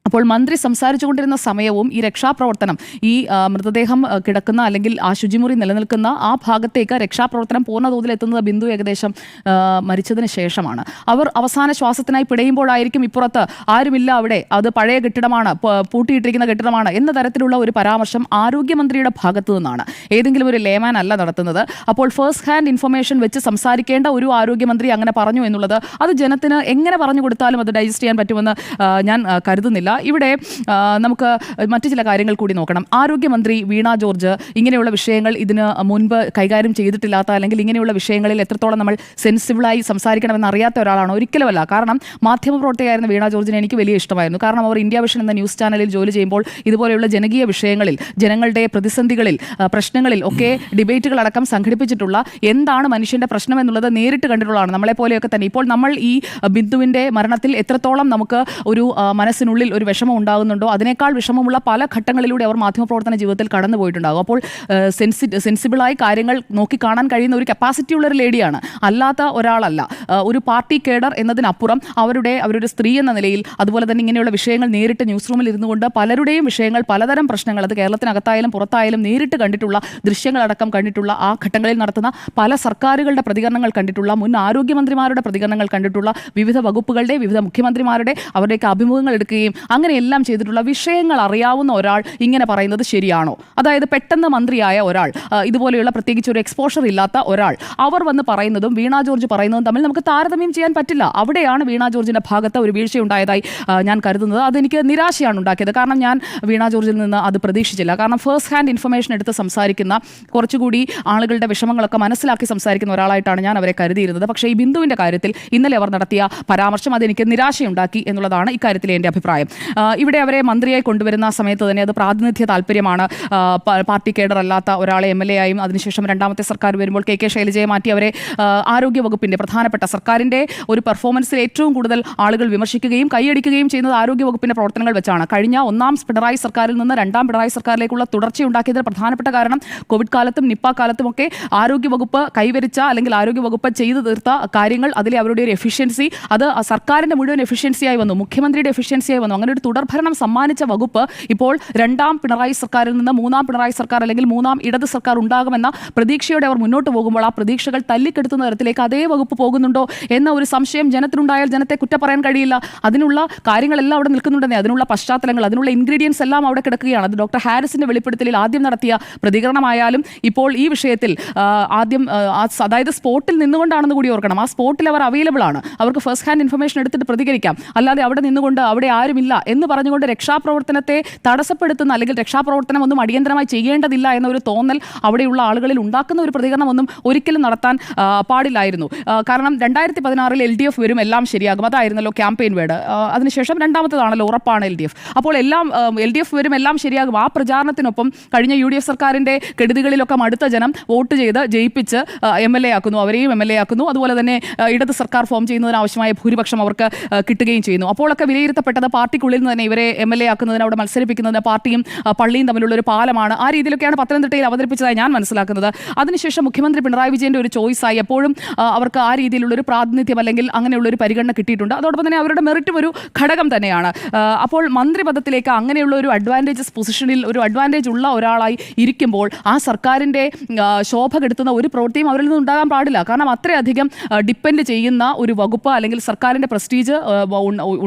അപ്പോൾ മന്ത്രി സംസാരിച്ചുകൊണ്ടിരുന്ന സമയവും ഈ രക്ഷാപ്രവർത്തനം, ഈ മൃതദേഹം കിടക്കുന്ന അല്ലെങ്കിൽ ആ ശുചിമുറി നിലനിൽക്കുന്ന ആ ഭാഗത്തേക്ക് രക്ഷാപ്രവർത്തനം പൂർണ്ണ തോതിൽ എത്തുന്നത് ബിന്ദു ഏകദേശം മരിച്ചതിന് ശേഷമാണ്. അവർ അവസാന ശ്വാസത്തിനായി പിടയുമ്പോഴായിരിക്കും ഇപ്പുറത്ത് ആരുമില്ല, അവിടെ അത് പഴയ കെട്ടിടമാണ്, പൂട്ടിയിട്ടിരിക്കുന്ന കെട്ടിടമാണ് എന്ന തരത്തിലുള്ള ഒരു പരാമർശം ആരോഗ്യമന്ത്രിയുടെ ഭാഗത്തു നിന്നാണ്. ഏതെങ്കിലും ഒരു ലേമാൻ അല്ല നടത്തുന്നത്. അപ്പോൾ ഫസ്റ്റ് ഹാൻഡ് ഇൻഫർമേഷൻ വെച്ച് സംസാരിക്കേണ്ട ഒരു ആരോഗ്യമന്ത്രി അങ്ങനെ പറഞ്ഞു എന്നുള്ളത് അത് ജനത്തിന് എങ്ങനെ പറഞ്ഞു കൊടുത്താലും അത് ഡൈജസ്റ്റ് ചെയ്യാൻ പറ്റുമെന്ന് ഞാൻ കരുതുന്നില്ല. ഇവിടെ നമുക്ക് മറ്റു ചില കാര്യങ്ങൾ കൂടി നോക്കണം. ആരോഗ്യമന്ത്രി വീണ ജോർജ് ഇങ്ങനെയുള്ള വിഷയങ്ങൾ ഇതിന് മുൻപ് കൈകാര്യം ചെയ്തിട്ടില്ലാത്ത, അല്ലെങ്കിൽ ഇങ്ങനെയുള്ള വിഷയങ്ങളിൽ എത്രത്തോളം നമ്മൾ സെൻസിബിളായി സംസാരിക്കണമെന്ന് അറിയാത്ത ഒരാളാണ്? ഒരിക്കലുമല്ല. കാരണം മാധ്യമപ്രവർത്തകയായിരുന്ന വീണ ജോർജിനെ എനിക്ക് വലിയ ഇഷ്ടമായിരുന്നു. കാരണം അവർ ഇന്ത്യ വിഷൻ എന്ന ന്യൂസ് ചാനലിൽ ജോലി ചെയ്യുമ്പോൾ ഇതുപോലെയുള്ള ജനകീയ വിഷയങ്ങളിൽ, ജനങ്ങളുടെ പ്രതിസന്ധികളിൽ, പ്രശ്നങ്ങളിൽ ഒക്കെ ഡിബേറ്റുകളടക്കം സംഘടിപ്പിച്ചിട്ടുള്ള, എന്താണ് മനുഷ്യന്റെ പ്രശ്നം എന്നുള്ളത് നേരിട്ട് കണ്ടിട്ടുള്ളതാണ്. നമ്മളെപ്പോലെയൊക്കെ തന്നെ ഇപ്പോൾ നമ്മൾ ഈ ബിന്ദുവിന്റെ മരണത്തിൽ എത്രത്തോളം നമുക്ക് ഒരു മനസ്സിനുള്ളിൽ ഒരു വിഷമം ഉണ്ടാകുന്നുണ്ടോ അതിനേക്കാൾ വിഷമമുള്ള പല ഘട്ടങ്ങളിലൂടെ അവർ മാധ്യമപ്രവർത്തന ജീവിതത്തിൽ കടന്നു പോയിട്ടുണ്ടാകും. അപ്പോൾ സെൻസിബിളായി കാര്യങ്ങൾ നോക്കിക്കാണാൻ കഴിയുന്ന ഒരു കപ്പാസിറ്റി ഉള്ള ഒരു ലേഡിയാണ്, അല്ലാത്ത ഒരാളല്ല. ഒരു പാർട്ടി കേഡർ എന്നതിനപ്പുറം അവരുടെ സ്ത്രീ എന്ന നിലയിൽ, അതുപോലെ തന്നെ ഇങ്ങനെയുള്ള വിഷയങ്ങൾ നേരിട്ട് ന്യൂസ് റൂമിൽ ഇരുന്നു കൊണ്ട് പലരുടെയും വിഷയങ്ങൾ, പലതരം പ്രശ്നങ്ങൾ, അത് കേരളത്തിനകത്തായാലും പുറത്തായാലും നേരിട്ട് കണ്ടിട്ടുള്ള, ദൃശ്യങ്ങളടക്കം കണ്ടിട്ടുള്ള, ആ ഘട്ടങ്ങളിൽ നടത്തുന്ന പല സർക്കാരുകളുടെ പ്രതികരണങ്ങൾ കണ്ടിട്ടുള്ള, മുൻ ആരോഗ്യമന്ത്രിമാരുടെ പ്രതികരണങ്ങൾ കണ്ടിട്ടുള്ള, വിവിധ വകുപ്പുകളുടെ, വിവിധ മുഖ്യമന്ത്രിമാരുടെ അവരുടെയൊക്കെ അഭിമുഖങ്ങൾ എടുക്കുകയും അങ്ങനെയെല്ലാം ചെയ്തിട്ടുള്ള വിഷയങ്ങൾ അറിയാവുന്ന ഒരാൾ ഇങ്ങനെ പറയുന്നത് ശരിയാണോ? അതായത് പെട്ടെന്ന് മന്ത്രിയായ ഒരാൾ, ഇതുപോലെയുള്ള പ്രത്യേകിച്ച് ഒരു എക്സ്പോഷർ ഇല്ലാത്ത ഒരാൾ, അവർ വന്ന് പറയുന്നതും വീണ ജോർജ് പറയുന്നതും തമ്മിൽ നമുക്ക് താരതമ്യം ചെയ്യാൻ പറ്റില്ല. അവിടെയാണ് വീണ ജോർജിന്റെ ഭാഗത്ത് ഒരു വീഴ്ചയുണ്ടായതായി ഞാൻ കരുതുന്നത്. അതെനിക്ക് നിരാശയാണ് ഉണ്ടാക്കിയത്. കാരണം ഞാൻ വീണ ജോർജിൽ നിന്ന് അത് പ്രതീക്ഷിച്ചില്ല. കാരണം ഫസ്റ്റ് ഹാൻഡ് ഇൻഫർമേഷൻ എടുത്ത് സംസാരിക്കുന്ന, കുറച്ചുകൂടി ആളുകളുടെ വിഷമങ്ങളൊക്കെ മനസ്സിലാക്കി സംസാരിക്കുന്ന ഒരാളായിട്ടാണ് ഞാൻ അവരെ കരുതിയിരുന്നത്. പക്ഷേ ഈ ബിന്ദുവിന്റെ കാര്യത്തിൽ ഇന്നലെ അവർ നടത്തിയ പരാമർശം അതെനിക്ക് നിരാശയുണ്ടാക്കി എന്നുള്ളതാണ് ഇക്കാര്യത്തിലെ എൻ്റെ അഭിപ്രായം. ഇവിടെ അവരെ മന്ത്രിയായി കൊണ്ടുവരുന്ന സമയത്ത് തന്നെ അത് പ്രാതിനിധ്യ താല്പര്യമാണ്. പാർട്ടി കേഡർ അല്ലാത്ത ഒരാളെ MLA ആയും അതിനുശേഷം രണ്ടാമത്തെ സർക്കാർ വരുമ്പോൾ KK ശൈലജയെ മാറ്റി അവരെ ആരോഗ്യവകുപ്പിൻ്റെ പ്രധാനപ്പെട്ട സർക്കാരിൻ്റെ ഒരു പെർഫോമൻസിൽ ഏറ്റവും കൂടുതൽ ആളുകൾ വിമർശിക്കുകയും കൈയടിക്കുകയും ചെയ്യുന്നത് ആരോഗ്യവകുപ്പിൻ്റെ പ്രവർത്തനങ്ങൾ വെച്ചാണ്. കഴിഞ്ഞ ഒന്നാം പിണറായി സർക്കാരിൽ നിന്ന് രണ്ടാം പിണറായി സർക്കാരിലേക്കുള്ള തുടർച്ചയുണ്ടാക്കിയതിന് പ്രധാനപ്പെട്ട കാരണം കോവിഡ് കാലത്തും നിപ്പ കാലത്തുമൊക്കെ ആരോഗ്യവകുപ്പ് കൈവരിച്ച, അല്ലെങ്കിൽ ആരോഗ്യവകുപ്പ് ചെയ്തു തീർത്ത കാര്യങ്ങൾ, അതിലെ അവരുടെ ഒരു എഫിഷ്യൻസി, അത് സർക്കാരിൻ്റെ മുഴുവൻ എഫിഷ്യൻസിയായി വന്നു, മുഖ്യമന്ത്രിയുടെ എഫിഷ്യൻസിയായി വന്നു. അങ്ങനെ ഒരു തുടർഭരണം സമ്മാനിച്ച വകുപ്പ് ഇപ്പോൾ രണ്ടാം പിണറായി സർക്കാരിൽ നിന്ന് മൂന്നാം പിണറായി സർക്കാർ, അല്ലെങ്കിൽ മൂന്നാം ഇടത് സർക്കാർ ഉണ്ടാകുമെന്ന പ്രതീക്ഷയോടെ അവർ മുന്നോട്ട് പോകുമ്പോൾ ആ പ്രതീക്ഷകൾ തല്ലിക്കെടുത്തുന്ന തരത്തിലേക്ക് അതേ വകുപ്പ് പോകുന്നുണ്ടോ എന്ന ഒരു സംശയം ജനത്തിനുണ്ടായാൽ ജനത്തെ കുറ്റം പറയാൻ കഴിയില്ല. അതിനുള്ള കാര്യങ്ങളെല്ലാം അവിടെ നിൽക്കുന്നുണ്ടെന്നേ, അതിനുള്ള പശ്ചാത്തലങ്ങൾ, അതിനുള്ള ഇൻഗ്രീഡിയൻസ് എല്ലാം അവിടെ കിടക്കുകയാണ്. അത് ഡോക്ടർ ഹാരിസിന്റെ വെളിപ്പെടുത്തലിൽ ആദ്യം നടത്തിയ പ്രതികരണമായാലും ഇപ്പോൾ ഈ വിഷയത്തിൽ ആദ്യം, അതായത് സ്പോട്ടിൽ നിന്നുകൊണ്ടാണെന്ന് കൂടി ഓർക്കണം. ആ സ്പോട്ടിൽ അവർ അവൈലബിൾ ആണ്, അവർക്ക് ഫസ്റ്റ് ഹാൻഡ് ഇൻഫർമേഷൻ എടുത്തിട്ട് പ്രതികരിക്കാം. അല്ലാതെ അവിടെ നിന്നുകൊണ്ട് അവിടെ ആരുമില്ല, എന്ന് പറഞ്ഞുകൊണ്ട് രക്ഷാപ്രവർത്തനത്തെ തടസ്സപ്പെടുത്തുന്ന അല്ലെങ്കിൽ രക്ഷാപ്രവർത്തനം ഒന്നും അടിയന്തരമായി ചെയ്യേണ്ടതില്ല എന്ന ഒരു തോന്നൽ അവിടെയുള്ള ആളുകളിൽ ഉണ്ടാക്കുന്ന ഒരു പ്രതികരണം ഒന്നും ഒരിക്കലും നടത്താൻ പാടില്ലായിരുന്നു. കാരണം 2016 LDF വരും, എല്ലാം ശരിയാകും, അതായിരുന്നല്ലോ ക്യാമ്പയിൻ വേർഡ്. അതിനുശേഷം രണ്ടാമത്തേതാണല്ലോ ഉറപ്പാണ് LDF. അപ്പോൾ എല്ലാം LDF വരും, എല്ലാം ശരിയാകും. ആ പ്രചാരണത്തിനൊപ്പം കഴിഞ്ഞ UDF സർക്കാരിന്റെ കെടുതികളിലൊക്കെ മടുത്ത ജനം വോട്ട് ചെയ്ത് ജയിപ്പിച്ച് MLA ആക്കുന്നു, അവരെയും MLA ആക്കുന്നു. അതുപോലെ തന്നെ ഇടത് സർക്കാർ ഫോം ചെയ്യുന്നതിന് ആവശ്യമായ ഭൂരിപക്ഷം അവർക്ക് കിട്ടുകയും ചെയ്യുന്നു. അപ്പോഴൊക്കെ വിലയിരുത്തപ്പെട്ടത് പാർട്ടിക്കുള്ളിൽ നിന്ന് തന്നെ ഇവരെ MLA ആക്കുന്നതിന്, അവിടെ മത്സരിപ്പിക്കുന്നതിന് പാർട്ടിയും പള്ളിയും തമ്മിലുള്ള ഒരു പാലമാണ്. ആ രീതിയിലൊക്കെയാണ് പത്തനംതിട്ടയിൽ അവതരിപ്പിച്ചതായി ഞാൻ മനസ്സിലാക്കുന്നത്. അതിനുശേഷം മുഖ്യമന്ത്രി പിണറായി വിജയന്റെ ഒരു ചോയ്സായി എപ്പോഴും അവർക്ക് ആ രീതിയിലുള്ള ഒരു പ്രാതിനിധ്യം അല്ലെങ്കിൽ അങ്ങനെയുള്ള ഒരു പരിഗണന കിട്ടിയിട്ടുണ്ട്. അതോടൊപ്പം തന്നെ അവരുടെ മെറിറ്റും ഒരു ഘടകം തന്നെയാണ്. അപ്പോൾ മന്ത്രിപദത്തിലേക്ക് അങ്ങനെയുള്ള ഒരു അഡ്വാൻറ്റേജസ് പൊസിഷനിൽ ഒരു അഡ്വാൻറ്റേജ് ഉള്ള ഒരാളായി ഇരിക്കുമ്പോൾ ആ സർക്കാരിൻ്റെ ശോഭ കെടുത്തുന്ന ഒരു പ്രവൃത്തിയും അവരിൽ നിന്ന് ഉണ്ടാകാൻ പാടില്ല. കാരണം അത്രയധികം ഡിപ്പെൻഡ് ചെയ്യുന്ന ഒരു വകുപ്പ് അല്ലെങ്കിൽ സർക്കാരിൻ്റെ പ്രസ്റ്റീജ്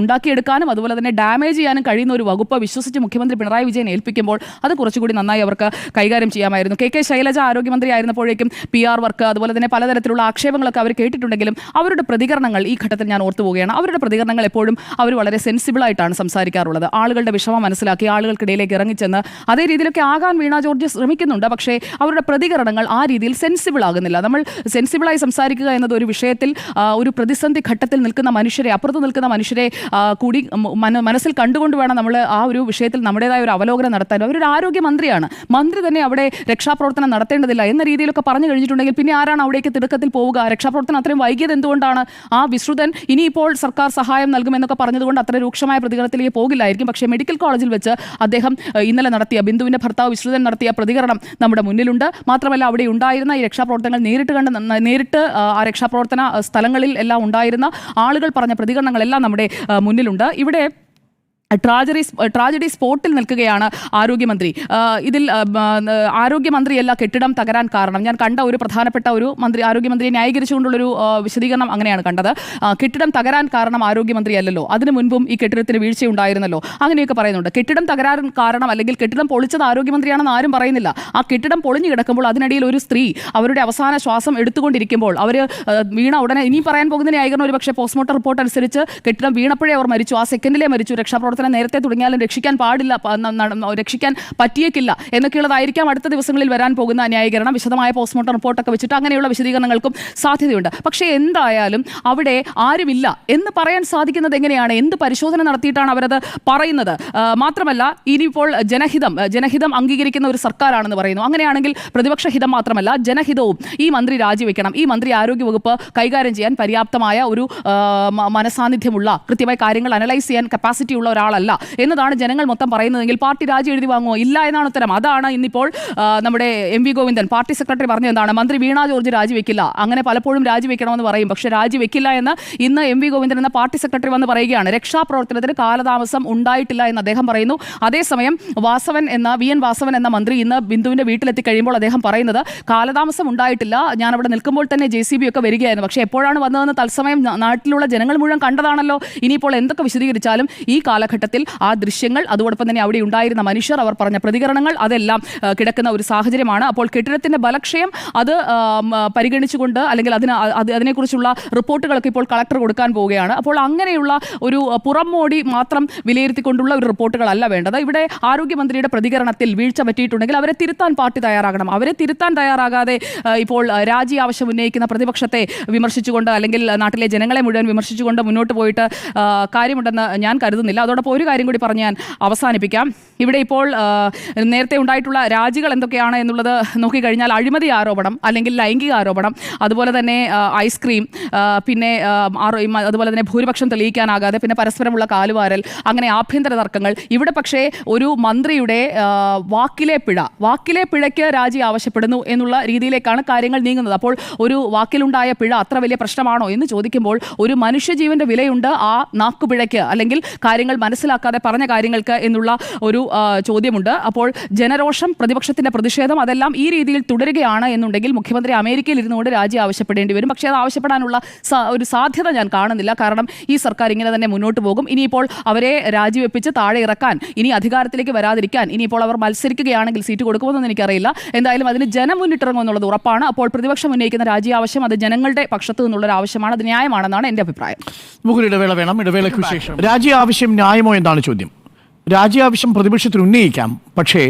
ഉണ്ടാക്കിയെടുക്കാനും അതുപോലെ തന്നെ ഡാമേജ് ചെയ്യാനും കഴിയുന്ന ഒരു വകുപ്പ് വിശ്വസിച്ച് മുഖ്യമന്ത്രി പിണറായി വിജയൻ ഏൽപ്പിക്കുമ്പോൾ അത് കുറച്ചുകൂടി നന്നായി അവർക്ക് കൈകാര്യം ചെയ്യാമായിരുന്നു. KK ശൈലജ ആരോഗ്യമന്ത്രി ആയിരുന്നപ്പോഴേക്കും PR വർക്ക് അതുപോലെ തന്നെ പലതരത്തിലുള്ള ആക്ഷേപങ്ങളൊക്കെ അവർ കേട്ടിട്ടുണ്ടെങ്കിലും അവരുടെ പ്രതികരണങ്ങൾ ഈ ഘട്ടത്തിൽ ഞാൻ ഓർത്തു പോവുകയാണ്. അവരുടെ പ്രതികരണങ്ങൾ എപ്പോഴും അവർ വളരെ സെൻസിബിളായിട്ടാണ് സംസാരിക്കാറുള്ളത്. ആളുകളുടെ വിഷമം മനസ്സിലാക്കി ആളുകൾക്കിടയിലേക്ക് ഇറങ്ങിച്ചെന്ന് അതേ രീതിയിലൊക്കെ ആകാൻ വീണ ജോർജ് ശ്രമിക്കുന്നുണ്ട്. പക്ഷേ അവരുടെ പ്രതികരണങ്ങൾ ആ രീതിയിൽ സെൻസിബിൾ ആകുന്നില്ല. നമ്മൾ സെൻസിബിളായി സംസാരിക്കുക എന്നത് ഒരു വിഷയത്തിൽ ഒരു പ്രതിസന്ധി ഘട്ടത്തിൽ നിൽക്കുന്ന മനുഷ്യരെ, അപ്പുറത്ത് നിൽക്കുന്ന മനുഷ്യരെ കൂടി മനസ്സിൽ കണ്ടുകൊണ്ട് വേണം നമ്മൾ ആ ഒരു വിഷയത്തിൽ നമ്മുടേതായ ഒരു അവലോകനം നടത്താൻ. അവരൊരു ആരോഗ്യമന്ത്രിയാണ്, മന്ത്രി തന്നെ അവിടെ രക്ഷാപ്രവർത്തനം നടത്തേണ്ടതില്ല എന്ന രീതിയിലൊക്കെ പറഞ്ഞു കഴിഞ്ഞിട്ടുണ്ടെങ്കിൽ പിന്നെ ആരാണ് അവിടേക്ക് തിടുക്കത്തിൽ പോവുക? രക്ഷാപ്രവർത്തനം അത്രയും വൈകിയത് എന്തുകൊണ്ടാണ്? ആ വിശ്രുതൻ ഇനിയിപ്പോൾ സർക്കാർ സഹായം നൽകുമെന്നൊക്കെ പറഞ്ഞതുകൊണ്ട് അത്ര രൂക്ഷമായ പ്രതികരണത്തിലേക്ക് പോകില്ലായിരിക്കും. പക്ഷേ മെഡിക്കൽ കോളേജിൽ വെച്ച് അദ്ദേഹം ഇന്നലെ നടത്തിയ, ബിന്ദുവിൻ്റെ ഭർത്താവ് വിശ്രുതൻ നടത്തിയ പ്രതികരണം നമ്മുടെ മുന്നിലുണ്ട്. മാത്രമല്ല അവിടെ ഉണ്ടായിരുന്ന ഈ രക്ഷാപ്രവർത്തനങ്ങൾ നേരിട്ട് ആ രക്ഷാപ്രവർത്തന സ്ഥലങ്ങളിൽ എല്ലാം ഉണ്ടായിരുന്ന ആളുകൾ പറഞ്ഞ പ്രതികരണങ്ങളെല്ലാം നമ്മുടെ മുന്നിലുണ്ട്. ഇവിടെ ട്രാജഡി സ്പോട്ടിൽ നിൽക്കുകയാണ് ആരോഗ്യമന്ത്രി. ഇതിൽ ആരോഗ്യമന്ത്രിയല്ല കെട്ടിടം തകരാൻ കാരണം. ഞാൻ കണ്ട ഒരു പ്രധാനപ്പെട്ട ഒരു ആരോഗ്യമന്ത്രിയെ ന്യായീകരിച്ചുകൊണ്ടുള്ളൊരു വിശദീകരണം അങ്ങനെയാണ് കണ്ടത്. കെട്ടിടം തകരാൻ കാരണം ആരോഗ്യമന്ത്രിയല്ലല്ലോ, അതിനു മുൻപും ഈ കെട്ടിടത്തിന് വീഴ്ചയുണ്ടായിരുന്നല്ലോ, അങ്ങനെയൊക്കെ പറയുന്നുണ്ട്. കെട്ടിടം തകരാൻ കാരണം അല്ലെങ്കിൽ കെട്ടിടം പൊളിച്ചത് ആരോഗ്യമന്ത്രിയാണെന്ന് ആരും പറയുന്നില്ല. ആ കെട്ടിടം പൊളിഞ്ഞു കിടക്കുമ്പോൾ അതിനിടയിൽ ഒരു സ്ത്രീ അവരുടെ അവസാന ശ്വാസം എടുത്തുകൊണ്ടിരിക്കുമ്പോൾ അവർ വീണ ഉടനെ, ഇനി പറയാൻ പോകുന്ന ന്യായീകരണം ഒരു പക്ഷേ പോസ്റ്റ്മോർട്ടം റിപ്പോർട്ട് അനുസരിച്ച് കെട്ടിടം വീണപ്പോഴേ അവർ മരിച്ചു, ആ സെക്കൻഡിലേ മരിച്ചു, രക്ഷാപ്രവർത്തനം നേരത്തെ തുടങ്ങിയാലും രക്ഷിക്കാൻ പാടില്ല, രക്ഷിക്കാൻ പറ്റിയേക്കില്ല എന്നൊക്കെയുള്ളതായിരിക്കാം അടുത്ത ദിവസങ്ങളിൽ വരാൻ പോകുന്ന ന്യായീകരണം. വിശദമായ പോസ്റ്റ്മോർട്ടം റിപ്പോർട്ടൊക്കെ വെച്ചിട്ട് അങ്ങനെയുള്ള വിശദീകരണങ്ങൾക്കും സാധ്യതയുണ്ട്. പക്ഷേ എന്തായാലും അവിടെ ആരുമില്ല എന്ന് പറയാൻ സാധിക്കുന്നത് എങ്ങനെയാണ്? എന്ത് പരിശോധന നടത്തിയിട്ടാണ് അവരത് പറയുന്നത്? മാത്രമല്ല ഇനിയിപ്പോൾ ജനഹിതം അംഗീകരിക്കുന്ന ഒരു സർക്കാരാണെന്ന് പറയുന്നു. അങ്ങനെയാണെങ്കിൽ പ്രതിപക്ഷ ഹിതം മാത്രമല്ല ജനഹിതവും ഈ മന്ത്രി രാജിവെക്കണം, ഈ മന്ത്രി ആരോഗ്യവകുപ്പ് കൈകാര്യം ചെയ്യാൻ പര്യാപ്തമായ ഒരു മനസാന്നിധ്യമുള്ള, കൃത്യമായി കാര്യങ്ങൾ അനലൈസ് ചെയ്യാൻ കപ്പാസിറ്റി ഉള്ള ഒരാളല്ല എന്നതാണ് ജനങ്ങൾ മൊത്തം പറയുന്നതെങ്കിൽ പാർട്ടി രാജി എഴുതി വാങ്ങുമോ? ഇല്ല എന്നാണ് ഉത്തരം. അതാണ് ഇന്നിപ്പോൾ നമ്മുടെ MV ഗോവിന്ദൻ പാർട്ടി സെക്രട്ടറി പറഞ്ഞത്. എന്താണ്? മന്ത്രി വീണ ജോർജ് രാജിവെക്കില്ല. അങ്ങനെ പലപ്പോഴും രാജിവെക്കണമെന്ന് പറയും, പക്ഷേ രാജിവെക്കില്ല എന്ന് ഇന്ന് MV ഗോവിന്ദൻ എന്ന പാർട്ടി സെക്രട്ടറി വന്ന് പറയുകയാണ്. രക്ഷാപ്രവർത്തനത്തിന് കാലതാമസം ഉണ്ടായിട്ടില്ല എന്ന് അദ്ദേഹം പറയുന്നു. അതേസമയം VN വാസവൻ എന്ന മന്ത്രി ഇന്ന് ബിന്ദുവിന്റെ വീട്ടിലെത്തി കഴിയുമ്പോൾ അദ്ദേഹം പറയുന്നത് കാലതാമസം ഉണ്ടായിട്ടില്ല, ഞാൻ അവിടെ നിൽക്കുമ്പോൾ തന്നെ JCB ഒക്കെ വരികയായിരുന്നു, പക്ഷേ എപ്പോഴാണ് വന്നതെന്ന് തത്സമയം നാട്ടിലുള്ള ജനങ്ങൾ മുഴുവൻ കണ്ടതാണല്ലോ. ഇനിയിപ്പോൾ എന്തൊക്കെ വിശദീകരിച്ചാലും ഈ കാലഘട്ടത്തിൽ ആ ദൃശ്യങ്ങൾ, അതോടൊപ്പം തന്നെ അവിടെ ഉണ്ടായിരുന്ന മനുഷ്യർ, അവർ പറഞ്ഞ പ്രതികരണങ്ങൾ, അതെല്ലാം കിടക്കുന്ന ഒരു സാഹചര്യമാണ്. അപ്പോൾ കെട്ടിടത്തിന്റെ ബലക്ഷയം അത് പരിഗണിച്ചുകൊണ്ട് അല്ലെങ്കിൽ അതിനെക്കുറിച്ചുള്ള റിപ്പോർട്ടുകളൊക്കെ ഇപ്പോൾ കളക്ടർ കൊടുക്കാൻ പോവുകയാണ്. അപ്പോൾ അങ്ങനെയുള്ള ഒരു പുറംമോടി മാത്രം വിലയിരുത്തിക്കൊണ്ടുള്ള ഒരു റിപ്പോർട്ടുകളല്ല വേണ്ടത്. ഇവിടെ ആരോഗ്യമന്ത്രിയുടെ പ്രതികരണത്തിൽ വീഴ്ച പറ്റിയിട്ടുണ്ടെങ്കിൽ അവരെ തിരുത്താൻ പാർട്ടി തയ്യാറാകണം. അവരെ തിരുത്താൻ തയ്യാറാകാതെ ഇപ്പോൾ രാജി ആവശ്യം ഉന്നയിക്കുന്ന പ്രതിപക്ഷത്തെ വിമർശിച്ചുകൊണ്ട് അല്ലെങ്കിൽ നാട്ടിലെ ജനങ്ങളെ മുഴുവൻ വിമർശിച്ചുകൊണ്ട് മുന്നോട്ട് പോയിട്ട് കാര്യമുണ്ടെന്ന് ഞാൻ കരുതുന്നില്ല. അതോടൊപ്പം ഒരു കാര്യം കൂടി പറഞ്ഞ് ഞാൻ അവസാനിപ്പിക്കാം. ഇവിടെ ഇപ്പോൾ നേരത്തെ ഉണ്ടായിട്ടുള്ള രാജികൾ എന്തൊക്കെയാണ് എന്നുള്ളത് നോക്കിക്കഴിഞ്ഞാൽ അഴിമതി ആരോപണം അല്ലെങ്കിൽ ലൈംഗിക ആരോപണം, അതുപോലെ തന്നെ ഐസ്ക്രീം, പിന്നെ അതുപോലെ തന്നെ ഭൂരിപക്ഷം തെളിയിക്കാനാകാതെ പിന്നെ പരസ്പരമുള്ള കാലുവാരൽ, അങ്ങനെ ആഭ്യന്തര തർക്കങ്ങൾ. ഇവിടെ പക്ഷേ ഒരു മന്ത്രിയുടെ വാക്കിലെ പിഴയ്ക്ക് രാജി ആവശ്യപ്പെടുന്നു എന്നുള്ള രീതിയിലേക്കാണ് കാര്യങ്ങൾ നീങ്ങുന്നത്. അപ്പോൾ ഒരു വാക്കിലുണ്ടായ പിഴ അത്ര വലിയ പ്രശ്നമാണോ എന്ന് ചോദിക്കുമ്പോൾ ഒരു മനുഷ്യജീവന്റെ വിലയുണ്ട് ആ നാക്കുപിഴയ്ക്ക് അല്ലെങ്കിൽ കാര്യങ്ങൾ മനസ്സിലാക്കാതെ പറഞ്ഞ കാര്യങ്ങൾക്ക് എന്നുള്ള ഒരു ചോദ്യമുണ്ട്. അപ്പോൾ ജനരോഷം, പ്രതിപക്ഷത്തിന്റെ പ്രതിഷേധം, അതെല്ലാം ഈ രീതിയിൽ തുടരുകയാണ് എന്നുണ്ടെങ്കിൽ മുഖ്യമന്ത്രി അമേരിക്കയിൽ ഇരുന്നുകൊണ്ട് രാജി ആവശ്യപ്പെടേണ്ടി വരും. പക്ഷേ അത് ആവശ്യപ്പെടാനുള്ള ഒരു സാധ്യത ഞാൻ കാണുന്നില്ല. കാരണം ഈ സർക്കാർ ഇങ്ങനെ തന്നെ മുന്നോട്ട് പോകും. ഇനിയിപ്പോൾ അവരെ രാജിവെപ്പിച്ച് താഴെ ഇറക്കാൻ, ഇനി അധികാരത്തിലേക്ക് വരാതിരിക്കാൻ, ഇനിയിപ്പോൾ അവർ മത്സരിക്കുകയാണെങ്കിൽ സീറ്റ് കൊടുക്കുമെന്നൊന്നും എനിക്കറിയില്ല. എന്തായാലും അതിന് ജനം മുന്നിട്ടിറങ്ങുമെന്നുള്ളത് ഉറപ്പാണ്. അപ്പോൾ പ്രതിപക്ഷം ഉന്നയിക്കുന്ന രാജി ആവശ്യം അത് ജനങ്ങളുടെ പക്ഷത്തു നിന്നുള്ളൊരു ആവശ്യമാണ്, അത് ന്യായമാണെന്നാണ് എൻ്റെ അഭിപ്രായം. നമുക്കൊരു ഇടവേള വേണം. ഇടവേളയ്ക്ക് ശേഷം രാജി ആവശ്യം ന്യായം ന്യായമോ എന്നാണ് ചോദ്യം. രാജി ആവശ്യം പ്രതിപക്ഷത്തിന് ഉന്നയിക്കാം. പക്ഷേ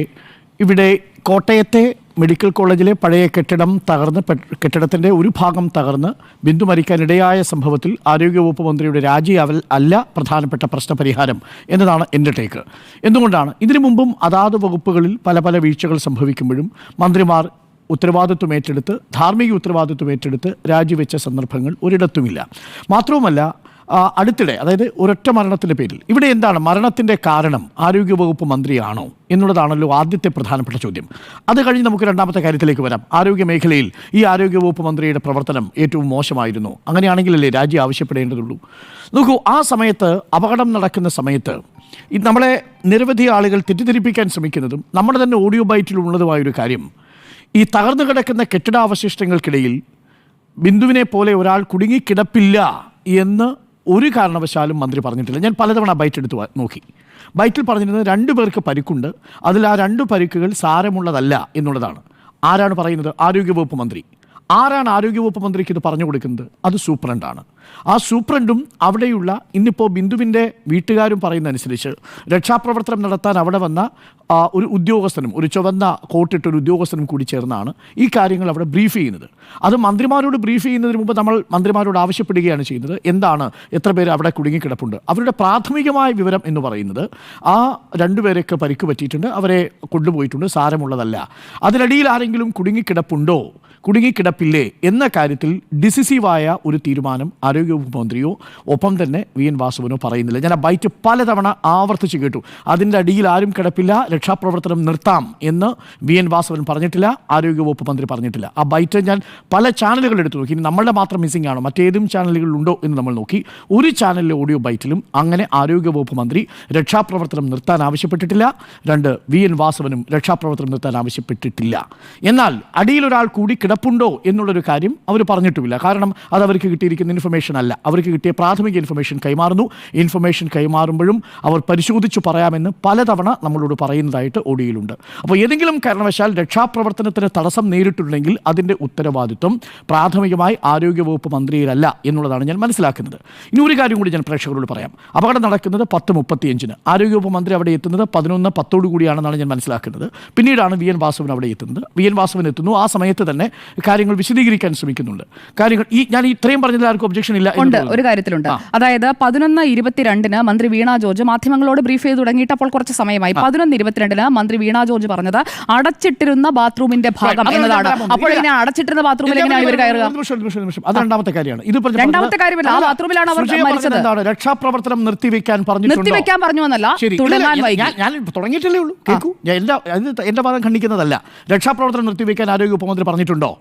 ഇവിടെ കോട്ടയത്തെ മെഡിക്കൽ കോളേജിലെ പഴയ കെട്ടിടം തകർന്ന് കെട്ടിടത്തിൻ്റെ ഒരു ഭാഗം തകർന്ന് ബിന്ദു മരിക്കാനിടയായ സംഭവത്തിൽ ആരോഗ്യവകുപ്പ് മന്ത്രിയുടെ രാജി അല്ല പ്രധാനപ്പെട്ട പ്രശ്നപരിഹാരം എന്നതാണ് എൻ്റെ ടേക്ക്. എന്തുകൊണ്ടാണ്? ഇതിനു മുമ്പും അതാത് വകുപ്പുകളിൽ പല പല വീഴ്ചകൾ സംഭവിക്കുമ്പോഴും മന്ത്രിമാർ ഉത്തരവാദിത്വം ഏറ്റെടുത്ത് ധാർമ്മിക ഉത്തരവാദിത്വം ഏറ്റെടുത്ത് രാജിവെച്ച സന്ദർഭങ്ങൾ ഒരിടത്തുമില്ല. മാത്രവുമല്ല അടുത്തിടെ, അതായത് ഒരൊറ്റ മരണത്തിൻ്റെ പേരിൽ ഇവിടെ എന്താണ് മരണത്തിൻ്റെ കാരണം? ആരോഗ്യവകുപ്പ് മന്ത്രിയാണോ എന്നുള്ളതാണല്ലോ ആദ്യത്തെ പ്രധാനപ്പെട്ട ചോദ്യം. അത് കഴിഞ്ഞ് നമുക്ക് രണ്ടാമത്തെ കാര്യത്തിലേക്ക് വരാം. ആരോഗ്യ മേഖലയിൽ ഈ ആരോഗ്യവകുപ്പ് മന്ത്രിയുടെ പ്രവർത്തനം ഏറ്റവും മോശമായിരുന്നു. അങ്ങനെയാണെങ്കിലല്ലേ രാജി ആവശ്യപ്പെടേണ്ടതുള്ളൂ. നോക്കൂ, ആ സമയത്ത് അപകടം നടക്കുന്ന സമയത്ത് നമ്മളെ നിരവധി ആളുകൾ തെറ്റിദ്ധരിപ്പിക്കാൻ ശ്രമിക്കുന്നതും നമ്മുടെ തന്നെ ഓഡിയോ ബൈറ്റിലുള്ളതുമായൊരു കാര്യം, ഈ തകർന്നു കിടക്കുന്ന കെട്ടിടാവശിഷ്ടങ്ങൾക്കിടയിൽ ബിന്ദുവിനെ പോലെ ഒരാൾ കുടുങ്ങിക്കിടപ്പില്ല എന്ന് ഒരു കാരണവശാലും മന്ത്രി പറഞ്ഞിട്ടില്ല. ഞാൻ പലതവണ ബൈറ്റ് എടുത്ത് നോക്കി. ബൈറ്റിൽ പറഞ്ഞിരുന്നത് 2 പേർക്ക് പരിക്കുണ്ട്, അതിൽ ആ 2 പരിക്കുകൾ സാരമുള്ളതല്ല എന്നുള്ളതാണ്. ആരാണ് പറയുന്നത്? ആരോഗ്യവകുപ്പ് മന്ത്രി. ആരാണ് ആരോഗ്യവകുപ്പ് മന്ത്രിക്ക് ഇത് പറഞ്ഞു കൊടുക്കുന്നത്? അത് സൂപ്രണ്ടാണ്. ആ സൂപ്രണ്ടും അവിടെയുള്ള ഇന്നിപ്പോൾ ബിന്ദുവിൻ്റെ വീട്ടുകാരും പറയുന്നതനുസരിച്ച് രക്ഷാപ്രവർത്തനം നടത്താൻ അവിടെ വന്ന ഒരു ഉദ്യോഗസ്ഥനും, ഒരു ചുവന്ന കോട്ടിട്ടൊരു ഉദ്യോഗസ്ഥനും കൂടി ചേർന്നാണ് ഈ കാര്യങ്ങൾ അവിടെ ബ്രീഫ് ചെയ്യുന്നത്. അത് മന്ത്രിമാരോട് ബ്രീഫ് ചെയ്യുന്നതിന് മുമ്പ് നമ്മൾ മന്ത്രിമാരോട് ആവശ്യപ്പെടുകയാണ് ചെയ്യുന്നത്, എന്താണ്, എത്ര പേര് അവിടെ കുടുങ്ങിക്കിടപ്പുണ്ട്. അവരുടെ പ്രാഥമികമായ വിവരം എന്ന് പറയുന്നത് ആ 2 പേരൊക്കെ പരിക്ക് പറ്റിയിട്ടുണ്ട്, അവരെ കൊണ്ടുപോയിട്ടുണ്ട്, സാരമുള്ളതല്ല. അതിനിടയിൽ ആരെങ്കിലും കുടുങ്ങിക്കിടപ്പുണ്ടോ, കുടുങ്ങിക്കിടപ്പില്ലേ എന്ന കാര്യത്തിൽ ഡിസിസീവായ ഒരു തീരുമാനം ആരോഗ്യവകുപ്പ് മന്ത്രിയോ ഒപ്പം തന്നെ VN വാസുവിനോ പറയുന്നില്ല. ഞാൻ ആ ബൈറ്റ് പലതവണ ആവർത്തിച്ച് കേട്ടു. അതിൻ്റെ അടിയിൽ ആരും കിടപ്പില്ല, രക്ഷാപ്രവർത്തനം നിർത്താം എന്ന് VN വാസുവൻ പറഞ്ഞിട്ടില്ല, ആരോഗ്യവകുപ്പ് മന്ത്രി പറഞ്ഞിട്ടില്ല. ആ ബൈറ്റ് ഞാൻ പല ചാനലുകൾ എടുത്തു നോക്കി. ഇനി നമ്മളുടെ മാത്രം മിസ്സിംഗ് ആണോ, മറ്റേതും ചാനലുകളിലുണ്ടോ എന്ന് നമ്മൾ നോക്കി. ഒരു ചാനലിലെ ഓഡിയോ ബൈറ്റിലും അങ്ങനെ ആരോഗ്യവകുപ്പ് മന്ത്രി രക്ഷാപ്രവർത്തനം നിർത്താൻ ആവശ്യപ്പെട്ടിട്ടില്ല. 2, VN വാസുവനും രക്ഷാപ്രവർത്തനം നിർത്താൻ ആവശ്യപ്പെട്ടിട്ടില്ല. എന്നാൽ അടിയിലൊരാൾ കൂടി കിടപ്പുണ്ടോ എന്നുള്ളൊരു കാര്യം അവർ പറഞ്ഞിട്ടുമില്ല. കാരണം അത് അവർക്ക് കിട്ടിയിരിക്കുന്ന ഇൻഫർമേഷൻ അല്ല. അവർക്ക് കിട്ടിയ പ്രാഥമിക ഇൻഫർമേഷൻ കൈമാറുന്നു. ഇൻഫർമേഷൻ കൈമാറുമ്പോഴും അവർ പരിശോധിച്ചു പറയാമെന്ന് പലതവണ നമ്മളോട് പറയുന്നതായിട്ട് ഓഡിയോയിലുണ്ട്. അപ്പോൾ ഏതെങ്കിലും കാരണവശാൽ രക്ഷാപ്രവർത്തനത്തിന് തടസ്സം നേരിട്ടുണ്ടെങ്കിൽ അതിൻ്റെ ഉത്തരവാദിത്വം പ്രാഥമികമായി ആരോഗ്യവകുപ്പ് മന്ത്രിയിലല്ല എന്നുള്ളതാണ് ഞാൻ മനസ്സിലാക്കുന്നത്. ഇനി ഒരു കാര്യം കൂടി ഞാൻ പ്രേക്ഷകരോട് പറയാം. അപകടം നടക്കുന്നത് 10:35. ആരോഗ്യവകുപ്പ് മന്ത്രി അവിടെ എത്തുന്നത് 11:10 കൂടിയാണെന്നാണ് ഞാൻ മനസ്സിലാക്കുന്നത്. പിന്നീടാണ് VN വാസുവൻ അവിടെ എത്തുന്നത്. VN വാസുവൻ എത്തുന്നു. ആ സമയത്ത് തന്നെ കാര്യങ്ങൾ വിശദീകരിക്കാൻ ശ്രമിക്കുന്നുണ്ട്. കാര്യങ്ങൾ ഞാൻ ഇത്രയും പറഞ്ഞതിൽ ആർക്കും ഒബ്ജക്ഷൻ ഇല്ല. ഒരു കാര്യത്തിലുണ്ട്. അതായത് 11:22 മന്ത്രി വീണ ജോർജ് മാധ്യമങ്ങളോട് ബ്രീഫ് ചെയ്ത് തുടങ്ങിയിട്ട് അപ്പോൾ കുറച്ച് സമയമായി. 11:22 മന്ത്രി വീണ ജോർജ് പറഞ്ഞത് അടച്ചിട്ടിരുന്ന ബാത്റൂമിന്റെ ഭാഗം എന്നതാണ്. അപ്പോൾ ഇങ്ങനെ അടച്ചിട്ടിരുന്ന ബാത്റൂമിൽ എങ്ങനെയാണ് ഇവർ കയറുക? അത് രണ്ടാമത്തെ കാര്യമാണ്. ഇത് രണ്ടാമത്തെ കാര്യമല്ല, ആ ബാത്റൂമിലാണ് അവർ മരിച്ചത്. രക്ഷാപ്രവർത്തനം നിർത്തിവെക്കാൻ പറഞ്ഞു എന്നല്ല, തുടങ്ങാൻ വൈകി. ഞാൻ തുടങ്ങിയിട്ടല്ലേ ഉള്ളൂ. കേൾക്കൂ, എന്റെ വാദം ഖണ്ഡിക്കുന്നതല്ല. രക്ഷാപ്രവർത്തനം നിർത്തിവെക്കാൻ ആരോഗ്യവകുപ്പ് മന്ത്രി പറഞ്ഞിട്ടുണ്ടോ?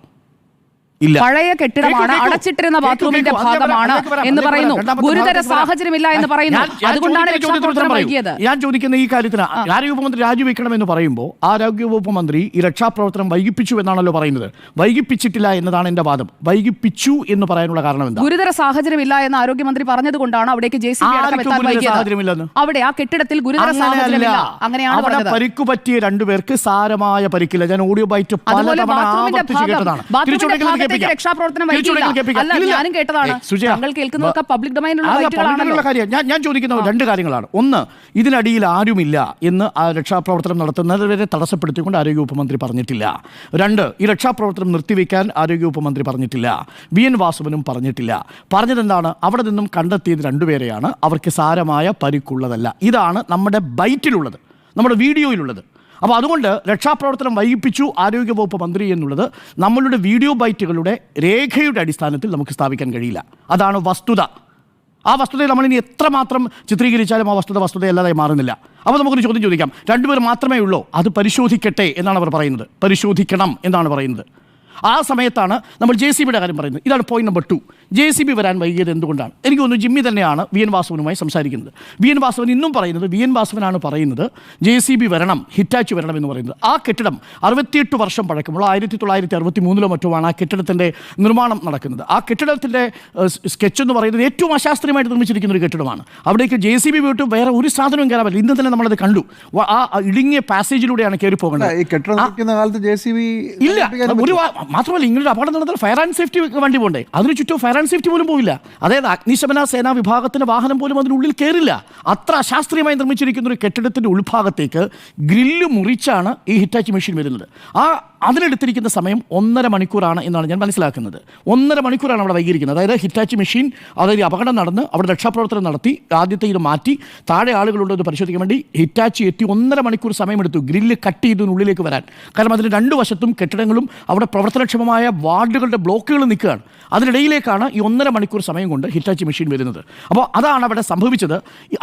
ഇല്ല. പഴയ കെട്ടിടമാണ്, അടച്ചിട്ടിരുന്ന ബാത്റൂമിന്റെ ഭാഗമാണ് എന്ന് പറയുന്നു. ഗുരുതര സാഹചര്യമില്ല എന്ന് പറയുന്നു. അതുകൊണ്ടാണ് രക്ഷാപ്രവർത്തനം വൈകിയത്. ഞാൻ ചോദിക്കുന്ന ഈ കാര്യത്തിന് ആരോഗ്യവകുപ്പ് മന്ത്രി രാജിവെക്കണം എന്ന് പറയുമ്പോൾ ആരോഗ്യവകുപ്പ് മന്ത്രി ഈ രക്ഷാപ്രവർത്തനം വൈകിപ്പിച്ചു എന്നാണല്ലോ പറയുന്നത്. വൈകിപ്പിച്ചിട്ടില്ല എന്നതാണ് എന്റെ വാദം. വൈകിപ്പിച്ചു എന്ന് പറയാനുള്ള കാരണം എന്താ? ഗുരുതര സാഹചര്യമില്ല എന്ന് ആരോഗ്യമന്ത്രി പറഞ്ഞതുകൊണ്ടാണ് അവിടേക്ക് JCB അടക്കം എത്താൻ വൈകിയത്. അവിടെ ആ കെട്ടിടത്തിൽ ഗുരുതര സാഹചര്യമില്ല, അങ്ങനെയാണ് പറഞ്ഞത്. പരിക്കു പറ്റിയ 2 പേർക്ക് സാരമായ പരിക്കില്ല. ഞാൻ ഓഡിയോ ബൈറ്റ് പലതവണ ആവർത്തിച്ച് കേട്ടതാണ്. രക്ഷാപ്രവർത്തനം ഞാനും കേട്ടതാണ്. താങ്കൾ കേൾക്കുന്നതൊക്കെ പബ്ലിക് ഡൊമൈനിലുള്ള കാര്യം. ഞാൻ ചോദിക്കുന്ന 2 കാര്യങ്ങളാണ്. ഒന്ന്, ഇതിനടിയിൽ ആരുമില്ല എന്ന് ആ രക്ഷാപ്രവർത്തനം നടത്തുന്നതുവരെ തടസ്സപ്പെടുത്തിക്കൊണ്ട് ആരോഗ്യവകുപ്പ് മന്ത്രി പറഞ്ഞിട്ടില്ല. 2, ഈ രക്ഷാപ്രവർത്തനം നിർത്തിവെക്കാൻ ആരോഗ്യവകുപ്പ് മന്ത്രി പറഞ്ഞിട്ടില്ല. VN വാസുവനും പറഞ്ഞിട്ടില്ല. പറഞ്ഞതെന്താണ്? അവിടെ നിന്നും കണ്ടെത്തിയത് 2 പേരെയാണ്. അവർക്ക് സാരമായ പരിക്കുള്ളതല്ല. ഇതാണ് നമ്മുടെ ബൈറ്റിലുള്ളത്, നമ്മുടെ വീഡിയോയിലുള്ളത്. അപ്പോൾ അതുകൊണ്ട് രക്ഷാപ്രവർത്തനം വൈകിപ്പിച്ചു ആരോഗ്യവകുപ്പ് മന്ത്രി എന്നുള്ളത് നമ്മളുടെ വീഡിയോ ബൈറ്റുകളുടെ രേഖയുടെ അടിസ്ഥാനത്തിൽ നമുക്ക് സ്ഥാപിക്കാൻ കഴിയില്ല. അതാണ് വസ്തുത. ആ വസ്തുതയെ നമ്മളിനി എത്രമാത്രം ചിത്രീകരിച്ചാലും ആ വസ്തുതയല്ലാതായി മാറുന്നില്ല. അപ്പോൾ നമുക്കൊരു ചോദ്യം ചോദിക്കാം. 2 പേർ മാത്രമേ ഉള്ളൂ, അത് പരിശോധിക്കട്ടെ എന്നാണ് അവർ പറയുന്നത്. പരിശോധിക്കണം എന്നാണ് പറയുന്നത്. ആ സമയത്താണ് നമ്മൾ JCBയുടെ കാര്യം പറയുന്നത്. ഇതാണ് പോയിന്റ് നമ്പർ 2. JCB വരാൻ വൈകിയത് എന്തുകൊണ്ടാണ്? എനിക്ക് തോന്നുന്നു ജിമ്മി തന്നെയാണ് VN വാസുവനുമായി സംസാരിക്കുന്നത്. VN വാസുവൻ ഇന്നും പറയുന്നത്, VN വാസുവനാണ് പറയുന്നത് JCB വരണം, ഹിറ്റാച്ചി വരണം എന്ന് പറയുന്നത്. ആ കെട്ടിടം 68 വർഷം പഴക്കമുള്ള 1963 മറ്റുമാണ് ആ കെട്ടിടത്തിൻ്റെ നിർമ്മാണം നടക്കുന്നത്. ആ കെട്ടിടത്തിൻ്റെ സ്കെച്ച് എന്ന് പറയുന്നത് ഏറ്റവും അശാസ്ത്രീയമായിട്ട് നിർമ്മിച്ചിരിക്കുന്ന ഒരു കെട്ടിടമാണ്. അവിടേക്ക് JCB വിട്ട് വേറെ ഒരു സാധനവും കയറാൻ പറ്റില്ല. ഇന്ന് തന്നെ നമ്മളത് കണ്ടു. ആ ഇടുങ്ങിയ പാസേജിലൂടെയാണ് കയറി പോകേണ്ടത്. ഈ കെട്ടിടം കാലത്ത് JCB ഇല്ല. മാത്രമല്ല ഇങ്ങനൊരു അപകടം നടന്നാൽ ഫയർ ആൻഡ് സേഫ്റ്റി വണ്ടി പോകണ്ടേ? അതിന് ചുറ്റും ഫയർ ആൻഡ് സേഫ്റ്റി പോലും പോവില്ല. അതായത് അഗ്നിശമന സേനാ വിഭാഗത്തിൻ്റെ വാഹനം പോലും അതിനുള്ളിൽ കയറില്ല. അത്ര അശാസ്ത്രീയമായി നിർമ്മിച്ചിരിക്കുന്ന ഒരു കെട്ടിടത്തിൻ്റെ ഉൾഭാഗത്തേക്ക് ഗ്രില്ല് മുറിച്ചാണ് ഈ ഹിറ്റാച്ചി മെഷീൻ വരുന്നത്. അതിനെടുത്തിരിക്കുന്ന സമയം 1.5 മണിക്കൂറാണ് എന്നാണ് ഞാൻ മനസ്സിലാക്കുന്നത്. 1.5 മണിക്കൂറാണ് അവിടെ വൈകിയിരിക്കുന്നത്. അതായത് ഹിറ്റാച്ചി മെഷീൻ അതായത് അപകടം നടന്ന് അവിടെ രക്ഷാപ്രവർത്തനം നടത്തി ആദ്യത്തെ ഇത് മാറ്റി താഴെ ആളുകളുണ്ടോ എന്ന് പരിശോധിക്കാൻ വേണ്ടി ഹിറ്റാച്ചി എത്തി 1.5 മണിക്കൂർ സമയമെടുത്തു ഗ്രില്ല് കട്ട് ചെയ്തതിനുള്ളിലേക്ക് വരാൻ. കാരണം അതിന് 2 വശത്തും കെട്ടിടങ്ങളും അവിടെ പ്രവർത്തനക്ഷമമായ വാർഡുകളുടെ ബ്ലോക്കുകൾ നിൽക്കുകയാണ്. അതിനിടയിലേക്കാണ് ഈ 1.5 മണിക്കൂർ സമയം കൊണ്ട് ഹിറ്റാച്ചി മെഷീൻ വരുന്നത്. അപ്പോൾ അതാണ് അവിടെ സംഭവിച്ചത്.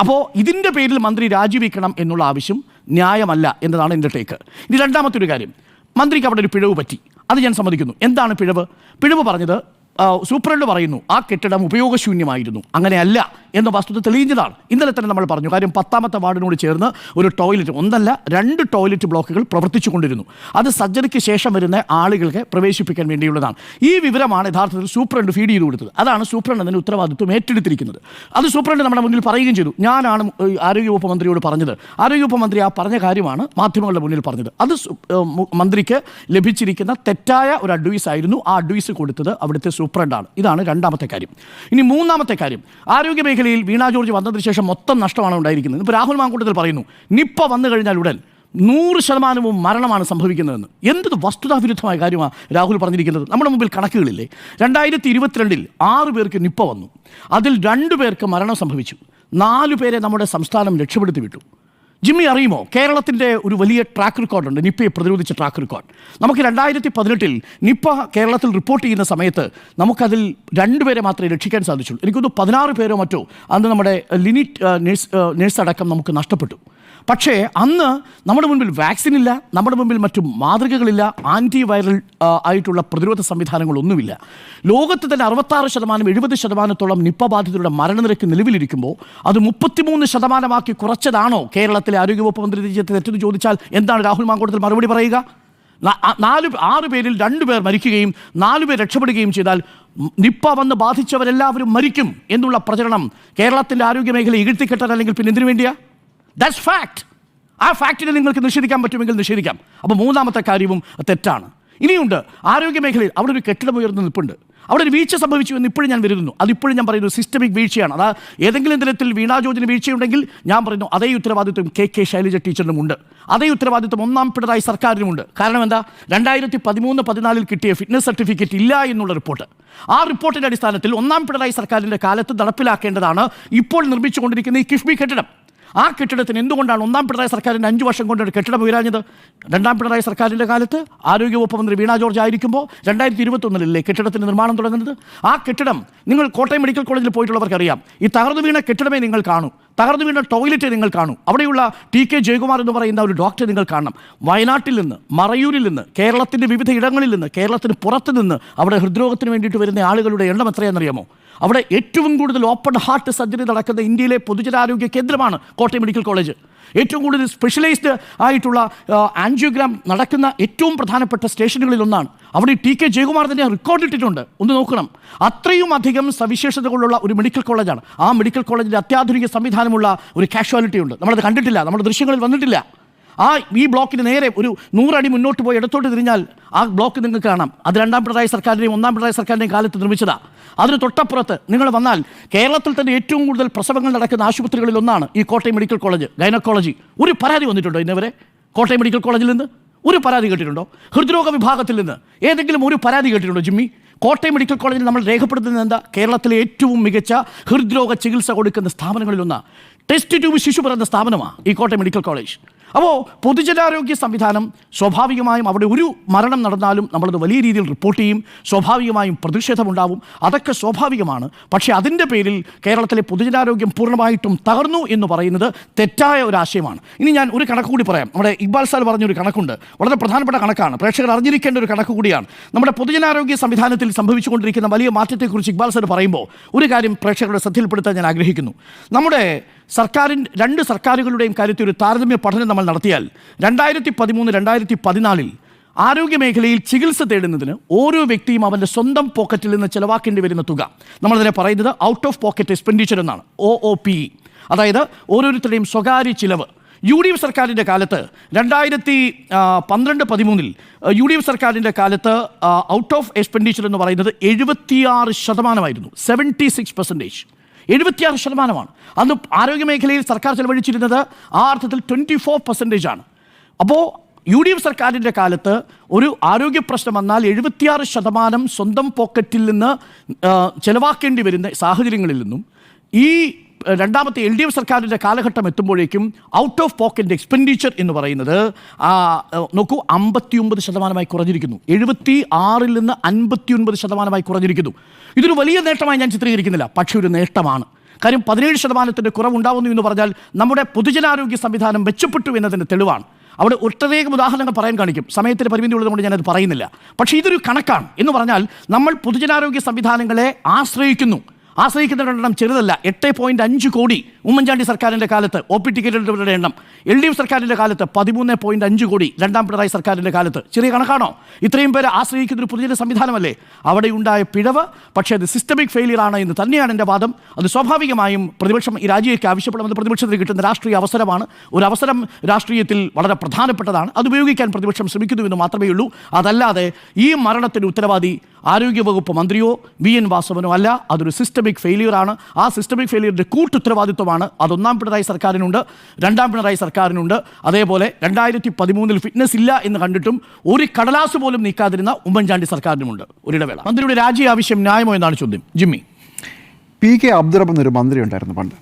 അപ്പോൾ ഇതിൻ്റെ പേരിൽ മന്ത്രി രാജിവെക്കണം എന്നുള്ള ആവശ്യം ന്യായമല്ല എന്നതാണ് എൻ്റെ ടേക്ക്. ഇനി രണ്ടാമത്തെ ഒരു കാര്യം, മന്ത്രിക്ക് അവിടെ ഒരു പിഴവ് പറ്റി, അത് ഞാൻ സമ്മതിക്കുന്നു. എന്താണ് പിഴവ് പറഞ്ഞത്? സൂപ്രണ്ട് പറയുന്നു ആ കെട്ടിടം ഉപയോഗശൂന്യമായിരുന്നു. അങ്ങനെയല്ല എന്ന വസ്തുത തെളിയിച്ചതാണ്. ഇന്നലെ തന്നെ നമ്മൾ പറഞ്ഞു. കാര്യം 10ാമത്തെ വാർഡിനോട് ചേർന്ന് ഒരു ടോയ്ലറ്റ്, 1 2 ടോയ്ലറ്റ് ബ്ലോക്കുകൾ പ്രവർത്തിച്ചു കൊണ്ടിരുന്നു. അത് സർജറിക്ക് ശേഷം വരുന്ന ആളുകൾക്ക് പ്രവേശിപ്പിക്കാൻ വേണ്ടിയുള്ളതാണ്. ഈ വിവരമാണ് യഥാർത്ഥത്തിൽ സൂപ്രണ്ട് ഫീഡ് ചെയ്ത് കൊടുത്തത്. അതാണ് സൂപ്രണ്ട് അതിന് ഉത്തരവാദിത്വം ഏറ്റെടുത്തിരിക്കുന്നത്. അത് സൂപ്രണ്ട് നമ്മുടെ മുന്നിൽ പറയുകയും ചെയ്തു. ഞാനാണ് ആരോഗ്യവകുപ്പ് മന്ത്രിയോട് പറഞ്ഞത്. ആരോഗ്യവകുപ്പ് മന്ത്രി ആ പറഞ്ഞ കാര്യമാണ് മാധ്യമങ്ങളുടെ മുന്നിൽ പറഞ്ഞത്. അത് മന്ത്രിക്ക് ലഭിച്ചിരിക്കുന്ന തെറ്റായ ഒരു അഡ്വൈസ് ആയിരുന്നു. ആ അഡ്വൈസ് കൊടുത്തത് അവിടുത്തെ സൂപ്രണ്ടാണ്. ഇതാണ് രണ്ടാമത്തെ കാര്യം. ഇനി മൂന്നാമത്തെ കാര്യം, ആരോഗ്യ മേഖലയിൽ വീണ ജോർജ് വന്നതിന് ശേഷം മൊത്തം നഷ്ടമാണ് ഉണ്ടായിരിക്കുന്നത്. ഇപ്പോൾ രാഹുൽ മാങ്കൂട്ടത്തിൽ പറയുന്നു നിപ്പ വന്നു കഴിഞ്ഞാൽ ഉടൻ 100% മരണമാണ് സംഭവിക്കുന്നതെന്ന്. എന്ത് വസ്തുതാവിരുദ്ധമായ കാര്യമാണ് രാഹുൽ പറഞ്ഞിരിക്കുന്നത്? നമ്മുടെ മുമ്പിൽ കണക്കുകളില്ലേ? 2022 6 പേർക്ക് നിപ്പ വന്നു. അതിൽ 2 പേർക്ക് മരണം സംഭവിച്ചു. 4 പേരെ നമ്മുടെ സംസ്ഥാനം രക്ഷപ്പെടുത്തി വിട്ടു. ജിമ്മി അറിയുമോ, കേരളത്തിൻ്റെ ഒരു വലിയ ട്രാക്ക് റെക്കോർഡുണ്ട്, നിപ്പയെ പ്രതിരോധിച്ച ട്രാക്ക് റെക്കോർഡ്. നമുക്ക് 2018 നിപ്പ കേരളത്തിൽ റിപ്പോർട്ട് ചെയ്യുന്ന സമയത്ത് നമുക്കതിൽ 2 പേരെ മാത്രമേ രക്ഷിക്കാൻ സാധിച്ചുള്ളൂ. എനിക്കൊന്ന് 16 പേരോ മറ്റോ അന്ന് നമ്മുടെ ലിനിറ്റ് നേഴ്സ് അടക്കം നമുക്ക് നഷ്ടപ്പെട്ടു. പക്ഷേ അന്ന് നമ്മുടെ മുൻപിൽ വാക്സിൻ ഇല്ല, നമ്മുടെ മുമ്പിൽ മറ്റു മാതൃകകളില്ല, ആൻറ്റി വൈറൽ ആയിട്ടുള്ള പ്രതിരോധ സംവിധാനങ്ങളൊന്നുമില്ല. ലോകത്ത് തന്നെ 66% 70%ഓളം നിപ്പ ബാധിതരുടെ മരണനിരക്ക് നിലവിലിരിക്കുമ്പോൾ അത് 33% കുറച്ചതാണോ കേരളത്തിലെ ആരോഗ്യവകുപ്പ് മന്ത്രി തെറ്റെന്ന് ചോദിച്ചാൽ എന്താണ് രാഹുൽ മാങ്കൂട്ടത്തിൽ മറുപടി പറയുക? 6 പേരിൽ 2 പേർ മരിക്കുകയും 4 പേർ രക്ഷപ്പെടുകയും ചെയ്താൽ നിപ്പ വന്ന് ബാധിച്ചവരെല്ലാവരും മരിക്കും എന്നുള്ള പ്രചരണം കേരളത്തിൻ്റെ ആരോഗ്യ മേഖല ഇകഴ്ത്തിക്കെട്ടാൻ അല്ലെങ്കിൽ പിന്നെ എന്തിനു വേണ്ടിയാ? That's fact. ആ ഫാക്റ്റിനെ നിങ്ങൾക്ക് നിഷേധിക്കാൻ പറ്റുമെങ്കിൽ നിഷേധിക്കാം. അപ്പോൾ മൂന്നാമത്തെ കാര്യവും തെറ്റാണ്. ഇനിയുണ്ട് ആരോഗ്യ മേഖലയിൽ അവിടെ ഒരു കെട്ടിടം ഉയർന്നു നിൽപ്പുണ്ട്. അവിടെ ഒരു വീഴ്ച സംഭവിച്ചു എന്ന് ഇപ്പോഴും ഞാൻ വരുന്നു. അതിപ്പോഴും ഞാൻ പറയുന്നു സിസ്റ്റമിക് വീഴ്ചയാണ്. അതാ ഏതെങ്കിലും തരത്തിൽ വീണ ജോർജിന് വീഴ്ചയുണ്ടെങ്കിൽ ഞാൻ പറയുന്നു അതേ ഉത്തരവാദിത്വം കെ ശൈലജ ടീച്ചറിനുമുണ്ട്. അതേ ഉത്തരവാദിത്വം 1ാം പിണറായി സർക്കാരിനുമുണ്ട്. കാരണം എന്താ? 2013-14 കിട്ടിയ ഫിറ്റ്നസ് സർട്ടിഫിക്കറ്റ് ഇല്ല എന്നുള്ള റിപ്പോർട്ട്. ആ റിപ്പോർട്ടിൻ്റെ അടിസ്ഥാനത്തിൽ 1ാം പിണറായി സർക്കാരിൻ്റെ കാലത്ത് നടപ്പിലാക്കേണ്ടതാണ് ഇപ്പോൾ നിർമ്മിച്ചുകൊണ്ടിരിക്കുന്ന ഈ കിഫ്ബി കെട്ടിടം. ആ കെട്ടിടത്തിന് എന്തുകൊണ്ടാണ് 1ാം പിണറായി സർക്കാരിൻ്റെ 5 വർഷം കൊണ്ട് ഒരു കെട്ടിടം ഉയരാഞ്ഞത്? 2ാം പിണറായി സർക്കാരിൻ്റെ കാലത്ത് ആരോഗ്യവകുപ്പ് മന്ത്രി വീണ ജോർജ് ആയിരിക്കുമ്പോൾ 2021 കെട്ടിടത്തിൻ്റെ നിർമ്മാണം തുടങ്ങുന്നത്. ആ കെട്ടിടം നിങ്ങൾ കോട്ടയം മെഡിക്കൽ കോളേജിൽ പോയിട്ടുള്ളവർക്കറിയാം. ഈ തകർന്നു വീണ കെട്ടിടമേ നിങ്ങൾ കാണൂ, തകർന്നു വീണ ടോയ്ലറ്റ് നിങ്ങൾ കാണൂ, അവിടെയുള്ള TK ജയകുമാർ എന്ന് പറയുന്ന ഒരു ഡോക്ടറെ നിങ്ങൾ കാണണം. വയനാട്ടിൽ നിന്ന്, മറയൂരിൽ നിന്ന്, കേരളത്തിൻ്റെ വിവിധ ഇടങ്ങളിൽ നിന്ന്, കേരളത്തിന് പുറത്ത് നിന്ന് അവിടെ ഹൃദ്രോഗത്തിന് വേണ്ടിയിട്ട് വരുന്ന ആളുകളുടെ എണ്ണം എത്രയാണെന്നറിയാമോ? അവിടെ ഏറ്റവും കൂടുതൽ ഓപ്പൺ ഹാർട്ട് സർജറി നടക്കുന്ന ഇന്ത്യയിലെ പൊതുജനാരോഗ്യ കേന്ദ്രമാണ് കോട്ടയം മെഡിക്കൽ കോളേജ്. ഏറ്റവും കൂടുതൽ സ്പെഷ്യലൈസ്ഡ് ആയിട്ടുള്ള ആൻജിയോഗ്രാം നടക്കുന്ന ഏറ്റവും പ്രധാനപ്പെട്ട സ്റ്റേഷനുകളിൽ ഒന്നാണ്. അവിടെ TK ജയകുമാർ തന്നെ റെക്കോർഡിട്ടിട്ടുണ്ട്. ഒന്ന് നോക്കണം. അത്രയും അധികം സവിശേഷതകളുള്ള ഒരു മെഡിക്കൽ കോളേജാണ്. ആ മെഡിക്കൽ കോളേജിൽ അത്യാധുനിക സംവിധാനമുള്ള ഒരു കാഷ്വാലിറ്റി ഉണ്ട്. നമ്മളത് കണ്ടിട്ടില്ല, നമ്മുടെ ദൃശ്യങ്ങളിൽ വന്നിട്ടില്ല. ഈ ബ്ലോക്കിന് നേരെ ഒരു 100 അടി മുന്നോട്ട് പോയി ഇടത്തോട്ട് തിരിഞ്ഞാൽ ആ ബ്ലോക്ക് നിങ്ങൾക്ക് കാണാം. അത് 2ാം പിണറായി സർക്കാരിൻ്റെയും 1ാം പിണറായി സർക്കാരിൻ്റെയും കാലത്ത് നിർമ്മിച്ചതാണ്. അതിന് തൊട്ടപ്പുറത്ത് നിങ്ങൾ വന്നാൽ കേരളത്തിൽ തന്നെ ഏറ്റവും കൂടുതൽ പ്രസവങ്ങൾ നടക്കുന്ന ആശുപത്രികളിൽ ഒന്നാണ് ഈ കോട്ടയം മെഡിക്കൽ കോളേജ്, ഗൈനക്കോളജി. ഒരു പരാതി വന്നിട്ടുണ്ടോ ഇന്നവരെ കോട്ടയം മെഡിക്കൽ കോളേജിൽ നിന്ന്? ഒരു പരാതി കേട്ടിട്ടുണ്ടോ? ഹൃദ്രോഗ വിഭാഗത്തിൽ നിന്ന് ഏതെങ്കിലും ഒരു പരാതി കേട്ടിട്ടുണ്ടോ ജിമ്മി? കോട്ടയം മെഡിക്കൽ കോളേജിൽ നമ്മൾ രേഖപ്പെടുത്തുന്നത് എന്താ? കേരളത്തിലെ ഏറ്റവും മികച്ച ഹൃദ്രോഗ ചികിത്സ കൊടുക്കുന്ന സ്ഥാപനങ്ങളിലൊന്നാണ്. ടെസ്റ്റ് ട്യൂബ് ശിശു പിറന്ന സ്ഥാപനമാണ് ഈ കോട്ടയം മെഡിക്കൽ കോളേജ്. അപ്പോൾ പൊതുജനാരോഗ്യ സംവിധാനം സ്വാഭാവികമായും അവിടെ ഒരു മരണം നടന്നാലും നമ്മളത് വലിയ രീതിയിൽ റിപ്പോർട്ട് ചെയ്യും. സ്വാഭാവികമായും പ്രതിഷേധമുണ്ടാവും. അതൊക്കെ സ്വാഭാവികമാണ്. പക്ഷേ അതിൻ്റെ പേരിൽ കേരളത്തിലെ പൊതുജനാരോഗ്യം പൂർണ്ണമായിട്ടും തകർന്നു എന്ന് പറയുന്നത് തെറ്റായ ഒരു ആശയമാണ്. ഇനി ഞാൻ ഒരു കണക്ക് കൂടി പറയാം. നമ്മുടെ ഇക്ബാൽ സാർ പറഞ്ഞൊരു കണക്കുണ്ട്, വളരെ പ്രധാനപ്പെട്ട കണക്കാണ്, പ്രേക്ഷകർ അറിഞ്ഞിരിക്കേണ്ട ഒരു കണക്ക് കൂടിയാണ്. നമ്മുടെ പൊതുജനാരോഗ്യ സംവിധാനത്തിൽ സംഭവിച്ചുകൊണ്ടിരിക്കുന്ന വലിയ മാറ്റത്തെക്കുറിച്ച് ഇക്ബാൽ സാർ പറയുമ്പോൾ ഒരു കാര്യം പ്രേക്ഷകരുടെ ശ്രദ്ധയിൽപ്പെടുത്താൻ ഞാൻ ആഗ്രഹിക്കുന്നു. നമ്മുടെ 2 സർക്കാരുകളുടെയും കാര്യത്തിൽ ഒരു താരതമ്യ പഠനം നമ്മൾ നടത്തിയാൽ 2013-2014 ആരോഗ്യ മേഖലയിൽ ചികിത്സ തേടുന്നതിന് ഓരോ വ്യക്തിയും അവൻ്റെ സ്വന്തം പോക്കറ്റിൽ നിന്ന് ചിലവാക്കേണ്ടി വരുന്ന തുക നമ്മളതിനെ പറയുന്നത് ഔട്ട് ഓഫ് പോക്കറ്റ് എക്സ്പെൻഡിച്ചർ എന്നാണ്, OOPE. അതായത് ഓരോരുത്തരുടെയും സ്വകാര്യ ചിലവ്. UDF സർക്കാരിൻ്റെ കാലത്ത് 2012-13 UDF സർക്കാരിൻ്റെ കാലത്ത് ഔട്ട് ഓഫ് എക്സ്പെൻഡിച്ചർ എന്ന് പറയുന്നത് 76%. 76%. 76%. അന്ന് ആരോഗ്യമേഖലയിൽ സർക്കാർ ചെലവഴിച്ചിരുന്നത് ആ അർത്ഥത്തിൽ 24% ആണ്. അപ്പോൾ UDF സർക്കാരിൻ്റെ കാലത്ത് ഒരു ആരോഗ്യ പ്രശ്നം വന്നാൽ 76% സ്വന്തം പോക്കറ്റിൽ നിന്ന് ചെലവാക്കേണ്ടി വരുന്ന സാഹചര്യങ്ങളിൽ നിന്നും ഈ രണ്ടാമത്തെ LDF സർക്കാരിൻ്റെ കാലഘട്ടം എത്തുമ്പോഴേക്കും ഔട്ട് ഓഫ് പോക്കറ്റ് എക്സ്പെൻഡിച്ചർ എന്ന് പറയുന്നത് നോക്കൂ 59% കുറഞ്ഞിരിക്കുന്നു. 76-ൽ നിന്ന് 59% കുറഞ്ഞിരിക്കുന്നു. ഇതൊരു വലിയ നേട്ടമായി ഞാൻ ചിത്രീകരിക്കുന്നില്ല, പക്ഷേ ഒരു നേട്ടമാണ്. കാര്യം 17% കുറവുണ്ടാവുന്നു എന്ന് പറഞ്ഞാൽ നമ്മുടെ പൊതുജനാരോഗ്യ സംവിധാനം മെച്ചപ്പെട്ടു എന്നതിൻ്റെ തെളിവാണ്. അവിടെ ഒട്ടനേകം ഉദാഹരണങ്ങൾ പറയാൻ കാണിക്കും, സമയത്തിൻ്റെ പരിമിതി ഉള്ളതുകൊണ്ട് ഞാനത് പറയുന്നില്ല. പക്ഷേ ഇതൊരു കണക്കാണ് എന്ന് പറഞ്ഞാൽ നമ്മൾ പൊതുജനാരോഗ്യ സംവിധാനങ്ങളെ ആശ്രയിക്കുന്നവരുടെ എണ്ണം ചെറുതല്ല. 8.5 കോടി ഉമ്മൻചാണ്ടി സർക്കാരിൻ്റെ കാലത്ത് OP ടിക്കറ്റുകളുടെ എണ്ണം. LDF സർക്കാരിൻ്റെ കാലത്ത് 13.5 കോടി രണ്ടാം പിണറായി സർക്കാരിൻ്റെ കാലത്ത്. ചെറിയ കണക്കാണോ? ഇത്രയും പേര് ആശ്രയിക്കുന്നൊരു പൊതുജന സംവിധാനമല്ലേ? അവിടെ ഉണ്ടായ പിഴവ് പക്ഷേ അത് സിസ്റ്റമിക് ഫെയിലിയർ ആണ് എന്ന് തന്നെയാണ് എൻ്റെ വാദം. അത് സ്വാഭാവികമായും പ്രതിപക്ഷം ഈ രാജിയൊക്കെ ആവശ്യപ്പെടുന്നത് പ്രതിപക്ഷത്തിന് കിട്ടുന്ന രാഷ്ട്രീയ അവസരമാണ്. ഒരു അവസരം രാഷ്ട്രീയത്തിൽ വളരെ പ്രധാനപ്പെട്ടതാണ്. അത് ഉപയോഗിക്കാൻ പ്രതിപക്ഷം ശ്രമിക്കുന്നുവെന്ന് മാത്രമേ ഉള്ളൂ. അതല്ലാതെ ഈ മരണത്തിന് ഉത്തരവാദി ആരോഗ്യവകുപ്പ് മന്ത്രിയോ VN വാസവനോ അല്ല. അതൊരു സിസ്റ്റമിക് ഫെയിലിയർ ആണ്. ആ സിസ്റ്റമിക് ഫെയിലിയറിൻ്റെ കൂട്ടുത്തരവാദിത്വമാണ് അത് ഒന്നാം പിണറായി സർക്കാരിനുണ്ട്, രണ്ടാം പിണറായി സർക്കാരിനുണ്ട്. അതേപോലെ 2013 ഫിറ്റ്നസ് ഇല്ല എന്ന് കണ്ടിട്ടും ഒരു കടലാസ് പോലും നീക്കാതിരുന്ന ഉമ്മൻചാണ്ടി സർക്കാരിനുമുണ്ട്. ഒരിടവേള. മന്ത്രിയുടെ രാജി ആവശ്യം ന്യായമോ എന്നാണ് ചോദ്യം. ജിമ്മി. PK അബ്ദുറഹ്മാൻ എന്നൊരു മന്ത്രി ഉണ്ടായിരുന്നു പണ്ട്,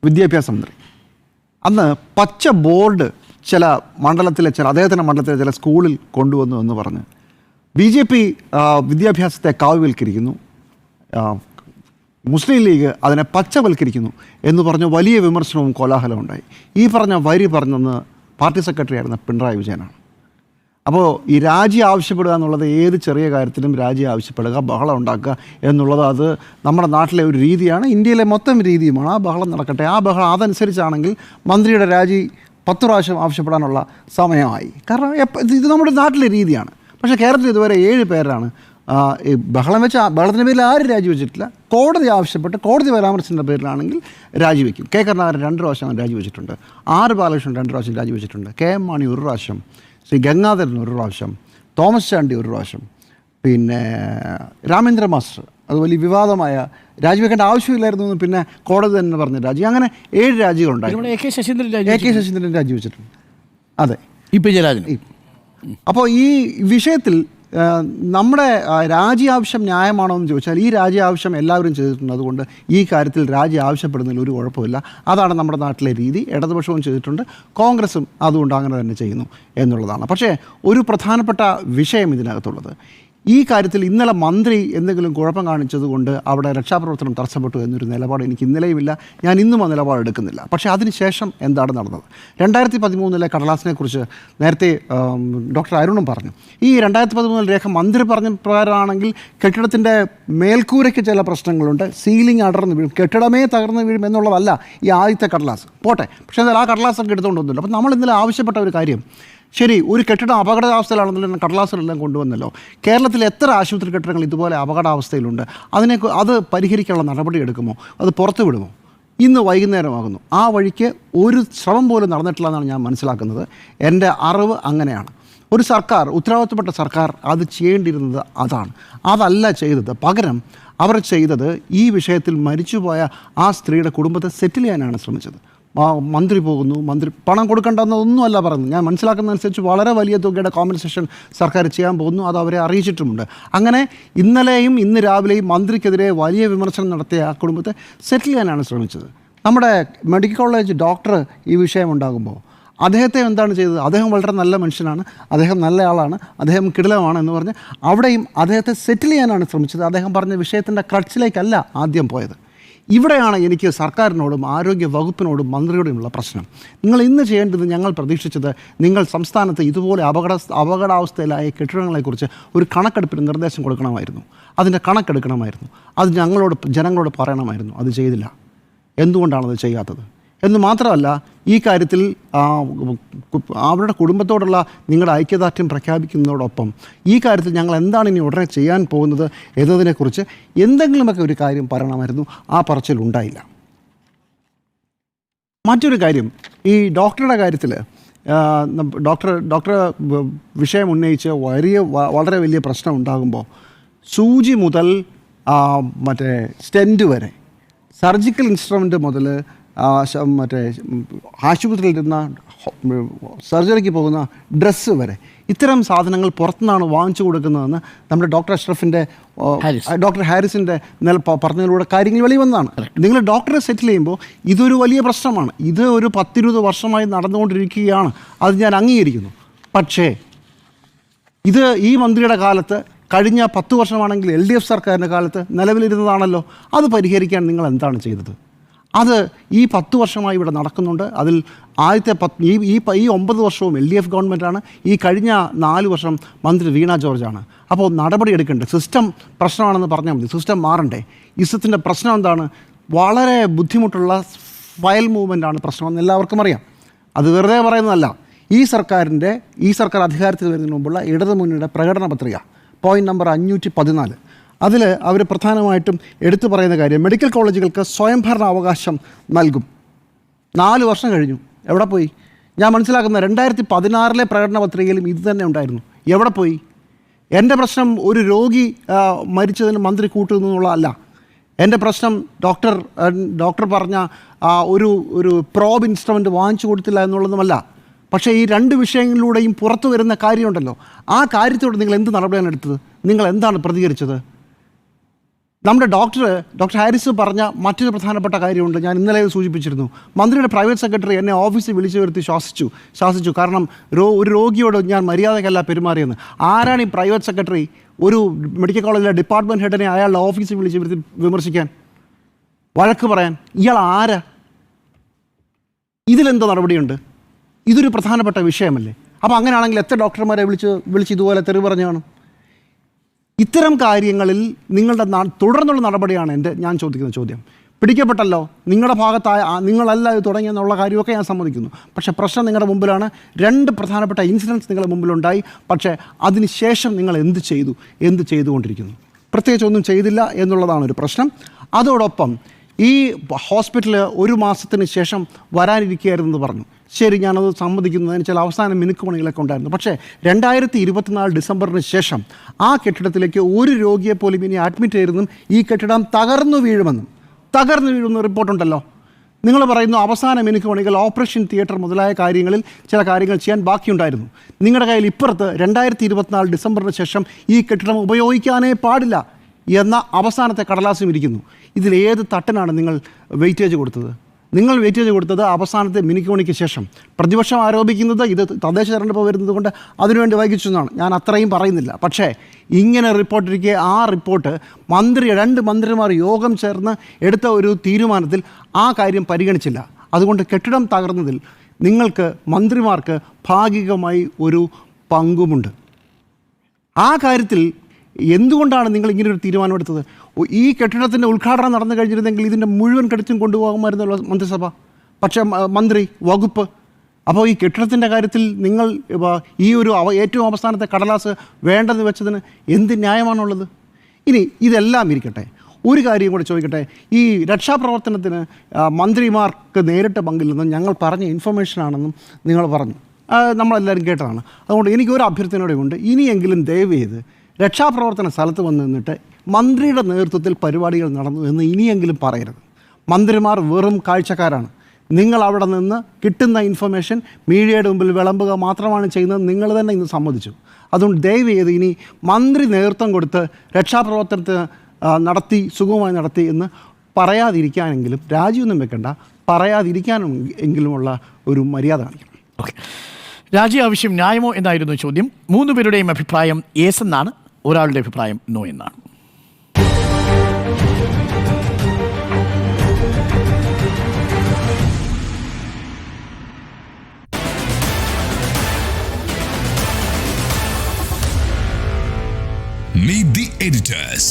വിദ്യാഭ്യാസ മന്ത്രി. അന്ന് പച്ച ബോർഡ് ചില അദ്ദേഹത്തിൻ്റെ മണ്ഡലത്തിലെ ചില സ്കൂളിൽ കൊണ്ടുവന്നു എന്ന് പറഞ്ഞ് BJP വിദ്യാഭ്യാസത്തെ കാവ്യവൽക്കരിക്കുന്നു, മുസ്ലിം ലീഗ് അതിനെ പച്ചവൽക്കരിക്കുന്നു എന്ന് പറഞ്ഞ് വലിയ വിമർശനവും കോലാഹലവും ഉണ്ടായി. ഈ പറഞ്ഞ വരി പറഞ്ഞെന്ന് പാർട്ടി സെക്രട്ടറി ആയിരുന്ന പിണറായി വിജയനാണ്. അപ്പോൾ ഈ രാജി ആവശ്യപ്പെടുക എന്നുള്ളത് ഏത് ചെറിയ കാര്യത്തിലും രാജി ആവശ്യപ്പെടുക, ബഹളം ഉണ്ടാക്കുക എന്നുള്ളത് അത് നമ്മുടെ നാട്ടിലെ ഒരു രീതിയാണ്, ഇന്ത്യയിലെ മൊത്തം രീതിയുമാണ്. ആ ബഹളം നടക്കട്ടെ. ആ ബഹളം അതനുസരിച്ചാണെങ്കിൽ മന്ത്രിയുടെ രാജി 10 പ്രാവശ്യം ആവശ്യപ്പെടാനുള്ള സമയമായി. കാരണം ഇത് നമ്മുടെ നാട്ടിലെ രീതിയാണ്. പക്ഷേ കേരളത്തിൽ ഇതുവരെ 7 പേരാണ് ഈ ബഹളത്തിൻ്റെ പേരിൽ ആരും രാജിവെച്ചിട്ടില്ല. കോടതി ആവശ്യപ്പെട്ട് കോടതി പരാമർശത്തിൻ്റെ പേരിലാണെങ്കിൽ രാജിവെക്കും. K. കരുണാകരൻ 2 പ്രാവശ്യം രാജിവെച്ചിട്ടുണ്ട്. R. ബാലകൃഷ്ണൻ 2 പ്രാവശ്യം രാജിവെച്ചിട്ടുണ്ട്. KM മാണി 1 പ്രാവശ്യം, ശ്രീ ഗംഗാധരൻ 1 പ്രാവശ്യം, തോമസ് ചാണ്ടി 1 പ്രാവശ്യം, പിന്നെ രാമേന്ദ്ര മാസ്റ്റർ അത് വലിയ വിവാദമായ രാജിവെക്കേണ്ട ആവശ്യമില്ലായിരുന്നു എന്ന് പിന്നെ കോടതി തന്നെ പറഞ്ഞ രാജി. അങ്ങനെ 7 രാജികളുണ്ടായി. AK ശശീന്ദ്രൻ രാജിവെച്ചിട്ടുണ്ട്. അതെ, ഇ പി ജയരാജൻ. അപ്പോൾ ഈ വിഷയത്തിൽ നമ്മുടെ രാജി ആവശ്യം ന്യായമാണോ എന്ന് ചോദിച്ചാൽ ഈ രാജി ആവശ്യം എല്ലാവരും ചെയ്തിട്ടുണ്ട്. അതുകൊണ്ട് ഈ കാര്യത്തിൽ രാജി ആവശ്യപ്പെടുന്നതിൽ ഒരു കുഴപ്പമില്ല. അതാണ് നമ്മുടെ നാട്ടിലെ രീതി. ഇടതുപക്ഷവും ചെയ്തിട്ടുണ്ട്, കോൺഗ്രസും അതുകൊണ്ട് അങ്ങനെ തന്നെ ചെയ്യുന്നു എന്നുള്ളതാണ്. പക്ഷേ ഒരു പ്രധാനപ്പെട്ട വിഷയം ഇതിനകത്തുള്ളത്, ഈ കാര്യത്തിൽ ഇന്നലെ മന്ത്രി എന്തെങ്കിലും കുഴപ്പം കാണിച്ചതുകൊണ്ട് അവിടെ രക്ഷാപ്രവർത്തനം തടസ്സപ്പെട്ടു എന്നൊരു നിലപാട് എനിക്ക് ഇന്നലെയുമില്ല, ഞാൻ ഇന്നും ആ നിലപാട് എടുക്കുന്നില്ല. പക്ഷേ അതിനുശേഷം എന്താണ് നടന്നത്? 2013 കടലാസിനെ കുറിച്ച് നേരത്തെ ഡോക്ടർ അരുണും പറഞ്ഞു. ഈ 2013 രേഖ മന്ത്രി പറഞ്ഞ പ്രകാരമാണെങ്കിൽ കെട്ടിടത്തിൻ്റെ മേൽക്കൂരയ്ക്ക് ചില പ്രശ്നങ്ങളുണ്ട്, സീലിംഗ് അടർന്ന് വീഴും, കെട്ടിടമേ തകർന്ന് വീഴും എന്നുള്ളതല്ല ഈ ആദ്യത്തെ കടലാസ്. പോട്ടെ, പക്ഷേ എന്നാൽ ആ കടലാസൊക്കെ എടുത്തുകൊണ്ടൊന്നുമില്ല. അപ്പോൾ നമ്മൾ ഇന്നലെ ആവശ്യപ്പെട്ട ഒരു കാര്യം, ശരി, ഒരു കെട്ടിടം അപകടാവസ്ഥയിലാണെന്നുള്ള കടലാസുകളെല്ലാം കൊണ്ടുവന്നല്ലോ. കേരളത്തിൽ എത്ര ആശുപത്രി കെട്ടിടങ്ങൾ ഇതുപോലെ അപകടാവസ്ഥയിലുണ്ട്? അത് പരിഹരിക്കാനുള്ള നടപടി എടുക്കുമോ? അത് പുറത്തു വിടുമോ? ഇന്ന് വൈകുന്നേരമാകുന്നു, ആ വഴിക്ക് ഒരു ശ്രമം പോലും നടന്നിട്ടില്ല എന്നാണ് ഞാൻ മനസ്സിലാക്കുന്നത്. എൻ്റെ അറിവ് അങ്ങനെയാണ്. ഒരു സർക്കാർ, ഉത്തരവാദിത്തപ്പെട്ട സർക്കാർ അത് ചെയ്യേണ്ടിയിരുന്നത് അതല്ല ചെയ്തത്. പകരം അവർ ചെയ്തത് ഈ വിഷയത്തിൽ മരിച്ചുപോയ ആ സ്ത്രീയുടെ കുടുംബത്തെ സെറ്റിൽ ചെയ്യാനാണ് ശ്രമിച്ചത്. മന്ത്രി പോകുന്നു, മന്ത്രി പണം കൊടുക്കേണ്ടെന്നൊന്നുമല്ല പറയുന്നത്. ഞാൻ മനസ്സിലാക്കുന്നതനുസരിച്ച് വളരെ വലിയ തുകയുടെ കോമ്പൻസേഷൻ സർക്കാർ ചെയ്യാൻ പോകുന്നു. അത് അവരെ അറിയിച്ചിട്ടുമുണ്ട്. അങ്ങനെ ഇന്നലെയും ഇന്ന് രാവിലെയും മന്ത്രിക്കെതിരെ വലിയ വിമർശനം നടത്തിയ ആ കുടുംബത്തെ സെറ്റിൽ ചെയ്യാനാണ് ശ്രമിച്ചത്. നമ്മുടെ മെഡിക്കൽ കോളേജ് ഡോക്ടർ ഈ വിഷയമുണ്ടാകുമ്പോൾ അദ്ദേഹത്തെ എന്താണ് ചെയ്തത്? അദ്ദേഹം വളരെ നല്ല മനുഷ്യനാണ്, അദ്ദേഹം നല്ലയാളാണ്, അദ്ദേഹം കിടിലമാണ് എന്ന് പറഞ്ഞ് അവിടെയും അദ്ദേഹത്തെ സെറ്റിൽ ചെയ്യാനാണ് ശ്രമിച്ചത്. അദ്ദേഹം പറഞ്ഞ വിഷയത്തിൻ്റെ ക്രച്ചിലേക്കല്ല ആദ്യം പോയത്. ഇവിടെയാണ് എനിക്ക് സർക്കാരിനോടും ആരോഗ്യ വകുപ്പിനോടും മന്ത്രിയോടുമുള്ള പ്രശ്നം. നിങ്ങൾ ഇന്ന് ചെയ്യേണ്ടത്, ഞങ്ങൾ പ്രതീക്ഷിച്ചത് നിങ്ങൾ സംസ്ഥാനത്ത് ഇതുപോലെ അപകടാവസ്ഥയിലായ കെട്ടിടങ്ങളെക്കുറിച്ച് ഒരു കണക്കെടുപ്പിന് നിർദ്ദേശം കൊടുക്കണമായിരുന്നു, അതിൻ്റെ കണക്കെടുക്കണമായിരുന്നു, അത് ജനങ്ങളോട് പറയണമായിരുന്നു. അത് ചെയ്തില്ല. എന്തുകൊണ്ടാണത് ചെയ്യാത്തത് എന്ന് മാത്രമല്ല, ഈ കാര്യത്തിൽ അവരുടെ കുടുംബത്തോടുള്ള നിങ്ങളുടെ ഐക്യദാർഢ്യം പ്രഖ്യാപിക്കുന്നതോടൊപ്പം ഈ കാര്യത്തിൽ ഞങ്ങൾ എന്താണ് ഇനി ഉടനെ ചെയ്യാൻ പോകുന്നത് എന്നതിനെക്കുറിച്ച് എന്തെങ്കിലുമൊക്കെ ഒരു കാര്യം പറയണമായിരുന്നു. ആ പറച്ചിൽ ഉണ്ടായില്ല. മറ്റൊരു കാര്യം, ഈ ഡോക്ടറുടെ കാര്യത്തിൽ ഡോക്ടർ വിഷയം ഉന്നയിച്ച് വളരെ വലിയ പ്രശ്നം ഉണ്ടാകുമ്പോൾ സൂചി മുതൽ മറ്റേ സ്റ്റെൻറ്റ് വരെ, സർജിക്കൽ ഇൻസ്ട്രുമെൻ്റ് മുതൽ മറ്റേ ആശുപത്രിയിൽ ഇരുന്ന സർജറിക്ക് പോകുന്ന ഡ്രസ്സ് വരെ, ഇത്തരം സാധനങ്ങൾ പുറത്തുനിന്നാണ് വാങ്ങിച്ചു കൊടുക്കുന്നതെന്ന് നമ്മുടെ ഡോക്ടർ ഹാരിസിൻ്റെ പറഞ്ഞതിലൂടെ കാര്യങ്ങൾ വെളി വന്നതാണ്. നിങ്ങൾ ഡോക്ടറെ സെറ്റിൽ ചെയ്യുമ്പോൾ ഇതൊരു വലിയ പ്രശ്നമാണ്. ഇത് ഒരു 10-20 വർഷമായി നടന്നുകൊണ്ടിരിക്കുകയാണ്. അത് ഞാൻ അംഗീകരിക്കുന്നു. പക്ഷേ ഇത് ഈ മന്ത്രിയുടെ കാലത്ത്, കഴിഞ്ഞ 10 വർഷമാണെങ്കിൽ LDF സർക്കാരിൻ്റെ കാലത്ത് നിലവിലിരുന്നതാണല്ലോ. അത് പരിഹരിക്കാൻ നിങ്ങൾ എന്താണ് ചെയ്തത്? അത് ഈ 10 വർഷമായി ഇവിടെ നടക്കുന്നുണ്ട്. അതിൽ ആദ്യത്തെ 9 വർഷവും LDF ഗവൺമെൻറ്റാണ്. ഈ കഴിഞ്ഞ 4 വർഷം മന്ത്രി വീണ ജോർജാണ്. അപ്പോൾ നടപടി എടുക്കേണ്ടത് സിസ്റ്റം പ്രശ്നമാണെന്ന് പറഞ്ഞാൽ മതി. സിസ്റ്റം മാറണ്ടേ? സിസ്റ്റത്തിൻ്റെ പ്രശ്നം എന്താണ്? വളരെ ബുദ്ധിമുട്ടുള്ള ഫയൽ മൂവ്മെൻ്റാണ് പ്രശ്നമെന്ന് എല്ലാവർക്കും അറിയാം. അത് വെറുതെ പറയുന്നതല്ല. ഈ സർക്കാർ അധികാരത്തിൽ വരുന്നതിന് മുമ്പുള്ള ഇടതുമുന്നണിയുടെ പ്രകടന പത്രിക പോയിന്റ് നമ്പർ 514, അതിൽ അവർ പ്രധാനമായിട്ടും എടുത്തു പറയുന്ന കാര്യം, മെഡിക്കൽ കോളേജുകൾക്ക് സ്വയംഭരണ അവകാശം നൽകും. 4 വർഷം കഴിഞ്ഞു, എവിടെ പോയി? ഞാൻ മനസ്സിലാക്കുന്ന 2016 പ്രകടന പത്രികയിലും ഇത് തന്നെ ഉണ്ടായിരുന്നു. എവിടെ പോയി? എൻ്റെ പ്രശ്നം ഒരു രോഗി മരിച്ചതിന് മന്ത്രി കൂട്ടുന്നു എന്നുള്ളതല്ല. എൻ്റെ പ്രശ്നം ഡോക്ടർ പറഞ്ഞ ഒരു പ്രോബ് ഇൻസ്ട്രുമെൻ്റ് വാങ്ങിച്ചു കൊടുത്തില്ല എന്നുള്ളതുമല്ല. പക്ഷേ ഈ 2 വിഷയങ്ങളിലൂടെയും പുറത്തു വരുന്ന കാര്യമുണ്ടല്ലോ, ആ കാര്യത്തോട് നിങ്ങൾ എന്ത് നടപടിയാണ് എടുത്തത്? നിങ്ങൾ എന്താണ് പ്രതികരിച്ചത്? നമ്മുടെ ഡോക്ടർ ഹാരിസ് പറഞ്ഞ മറ്റൊരു പ്രധാനപ്പെട്ട കാര്യമുണ്ട്. ഞാൻ ഇന്നലെ സൂചിപ്പിച്ചിരുന്നു. മന്ത്രിയുടെ പ്രൈവറ്റ് സെക്രട്ടറി എന്നെ ഓഫീസിൽ വിളിച്ചു വരുത്തി ശാസിച്ചു. കാരണം ഒരു രോഗിയോട് ഞാൻ മര്യാദയ്ക്കല്ല പെരുമാറിയെന്ന്. ആരാണ് ഈ പ്രൈവറ്റ് സെക്രട്ടറി? ഒരു മെഡിക്കൽ കോളേജിലെ ഡിപ്പാർട്ട്മെൻറ്റ് ഹെഡിനെ അയാളുടെ ഓഫീസിൽ വിളിച്ച് വരുത്തി വിമർശിക്കാൻ, വഴക്ക് പറയാൻ? ഇയാൾ ആരാ? ഇതിലെന്തോ നടപടിയുണ്ട്? ഇതൊരു പ്രധാനപ്പെട്ട വിഷയമല്ലേ? അപ്പോൾ അങ്ങനെയാണെങ്കിൽ എത്ര ഡോക്ടർമാരെ വിളിച്ച് ഇതുപോലെ തെറി പറഞ്ഞു കാണും? ഇത്തരം കാര്യങ്ങളിൽ നിങ്ങളുടെ തുടർന്നുള്ള നടപടിയാണ് ഞാൻ ചോദിക്കുന്ന ചോദ്യം. പിടിക്കപ്പെട്ടല്ലോ, നിങ്ങളുടെ ഭാഗത്തായ നിങ്ങളല്ല ഇത് തുടങ്ങിയെന്നുള്ള കാര്യമൊക്കെ ഞാൻ സമ്മതിക്കുന്നു. പക്ഷേ പ്രശ്നം നിങ്ങളുടെ മുമ്പിലാണ്. 2 പ്രധാനപ്പെട്ട ഇൻസിഡൻസ് നിങ്ങളുടെ മുമ്പിലുണ്ടായി. പക്ഷേ അതിനുശേഷം നിങ്ങൾ എന്ത് ചെയ്തുകൊണ്ടിരിക്കുന്നു? പ്രത്യേകിച്ച് ഒന്നും ചെയ്തില്ല എന്നുള്ളതാണ് ഒരു പ്രശ്നം. അതോടൊപ്പം ഈ ഹോസ്പിറ്റൽ 1 മാസത്തിന് ശേഷം വരാനിരിക്കുകയായിരുന്നെന്ന് പറഞ്ഞു. ശരി, ഞാനത് സമ്മതിക്കുന്നതിന് ചില അവസാന മിനുക്കുമണികളൊക്കെ ഉണ്ടായിരുന്നു. പക്ഷേ 2024 ഡിസംബറിന് ശേഷം ആ കെട്ടിടത്തിലേക്ക് ഒരു രോഗിയെ പോലും ഇനി അഡ്മിറ്റ് ചെയ്തെന്നും ഈ കെട്ടിടം തകർന്നു വീഴുന്ന റിപ്പോർട്ടുണ്ടല്ലോ. നിങ്ങൾ പറയുന്നു അവസാന മിനുക്കുമണികൾ, ഓപ്പറേഷൻ തിയേറ്റർ മുതലായ കാര്യങ്ങളിൽ ചില കാര്യങ്ങൾ ചെയ്യാൻ ബാക്കിയുണ്ടായിരുന്നു. നിങ്ങളുടെ കയ്യിൽ ഇപ്പുറത്ത് 2024 ഡിസംബറിന് ശേഷം ഈ കെട്ടിടം ഉപയോഗിക്കാനേ പാടില്ല എന്ന അവസാനത്തെ കടലാസും ഇരിക്കുന്നു. ഇതിലേത് തട്ടിനാണ് നിങ്ങൾ വെയിറ്റേജ് കൊടുത്തത്? നിങ്ങൾ വെയിറ്റേജ് കൊടുത്തത് അവസാനത്തെ മിനിക്കുമണിക്ക് ശേഷം. പ്രതിപക്ഷം ആരോപിക്കുന്നത് ഇത് തദ്ദേശ തെരഞ്ഞെടുപ്പ് വരുന്നത് കൊണ്ട് അതിനുവേണ്ടി വൈകിച്ചു എന്നാണ്. ഞാൻ അത്രയും പറയുന്നില്ല. പക്ഷേ ഇങ്ങനെ റിപ്പോർട്ടിരിക്കെ ആ റിപ്പോർട്ട് 2 മന്ത്രിമാർ യോഗം ചേർന്ന് എടുത്ത ഒരു തീരുമാനത്തിൽ ആ കാര്യം പരിഗണിച്ചില്ല. അതുകൊണ്ട് കെട്ടിടം തകർന്നതിൽ മന്ത്രിമാർക്ക് ഭാഗികമായി ഒരു പങ്കുമുണ്ട്. ആ കാര്യത്തിൽ എന്തുകൊണ്ടാണ് നിങ്ങൾ ഇങ്ങനൊരു തീരുമാനമെടുത്തത്? ഈ കെട്ടിടത്തിൻ്റെ ഉദ്ഘാടനം നടന്നു കഴിഞ്ഞിരുന്നെങ്കിൽ ഇതിൻ്റെ മുഴുവൻ ക്രെഡിറ്റും കൊണ്ടുപോകുമായിരുന്നല്ലോ മന്ത്രിസഭ, പക്ഷേ വകുപ്പ്. അപ്പോൾ ഈ കെട്ടിടത്തിൻ്റെ കാര്യത്തിൽ നിങ്ങൾ ഈ ഒരു ഏറ്റവും അവസാനത്തെ കടലാസ് വേണ്ടെന്ന് വെച്ചതിന് എന്ത് ന്യായമാണുള്ളത്? ഇനി ഇതെല്ലാം ഇരിക്കട്ടെ, ഒരു കാര്യം കൂടെ ചോദിക്കട്ടെ. ഈ രക്ഷാപ്രവർത്തനത്തിന് മന്ത്രിമാർക്ക് നേരിട്ട് പങ്കില്ലെന്നും ഞങ്ങൾ പറഞ്ഞ ഇൻഫർമേഷനാണെന്നും നിങ്ങൾ പറഞ്ഞു. നമ്മളെല്ലാവരും കേട്ടതാണ്. അതുകൊണ്ട് എനിക്കൊരു അഭ്യർത്ഥനയോടെയുണ്ട്. ഇനിയെങ്കിലും ദയവ് ചെയ്ത് രക്ഷാപ്രവർത്തന സ്ഥലത്ത് വന്ന് നിന്നിട്ട് മന്ത്രിയുടെ നേതൃത്വത്തിൽ പരിപാടികൾ നടന്നു എന്ന് ഇനിയെങ്കിലും പറയരുത്. മന്ത്രിമാർ വെറും കാഴ്ചക്കാരാണ്. നിങ്ങൾ അവിടെ നിന്ന് കിട്ടുന്ന ഇൻഫർമേഷൻ മീഡിയയുടെ മുമ്പിൽ വിളമ്പുക മാത്രമാണ് ചെയ്യുന്നത്. നിങ്ങൾ തന്നെ ഇന്ന് സമ്മതിച്ചു. അതുകൊണ്ട് ദയവ് ചെയ്ത് ഇനി മന്ത്രി നേതൃത്വം കൊടുത്ത് രക്ഷാപ്രവർത്തനത്തെ സുഗമമായി നടത്തി എന്ന് പറയാതിരിക്കാനെങ്കിലും, രാജിയൊന്നും വെക്കണ്ട, പറയാതിരിക്കാനും എങ്കിലുമുള്ള ഒരു മര്യാദ കാണിക്കണം. ഓക്കെ, രാജി ആവശ്യം ന്യായമോ എന്നായിരുന്നു ചോദ്യം. 3 പേരുടെയും അഭിപ്രായം യെസ് എന്നാണ്, ഒരാളുടെ അഭിപ്രായം നോ എന്നാണ്. Meet the editors.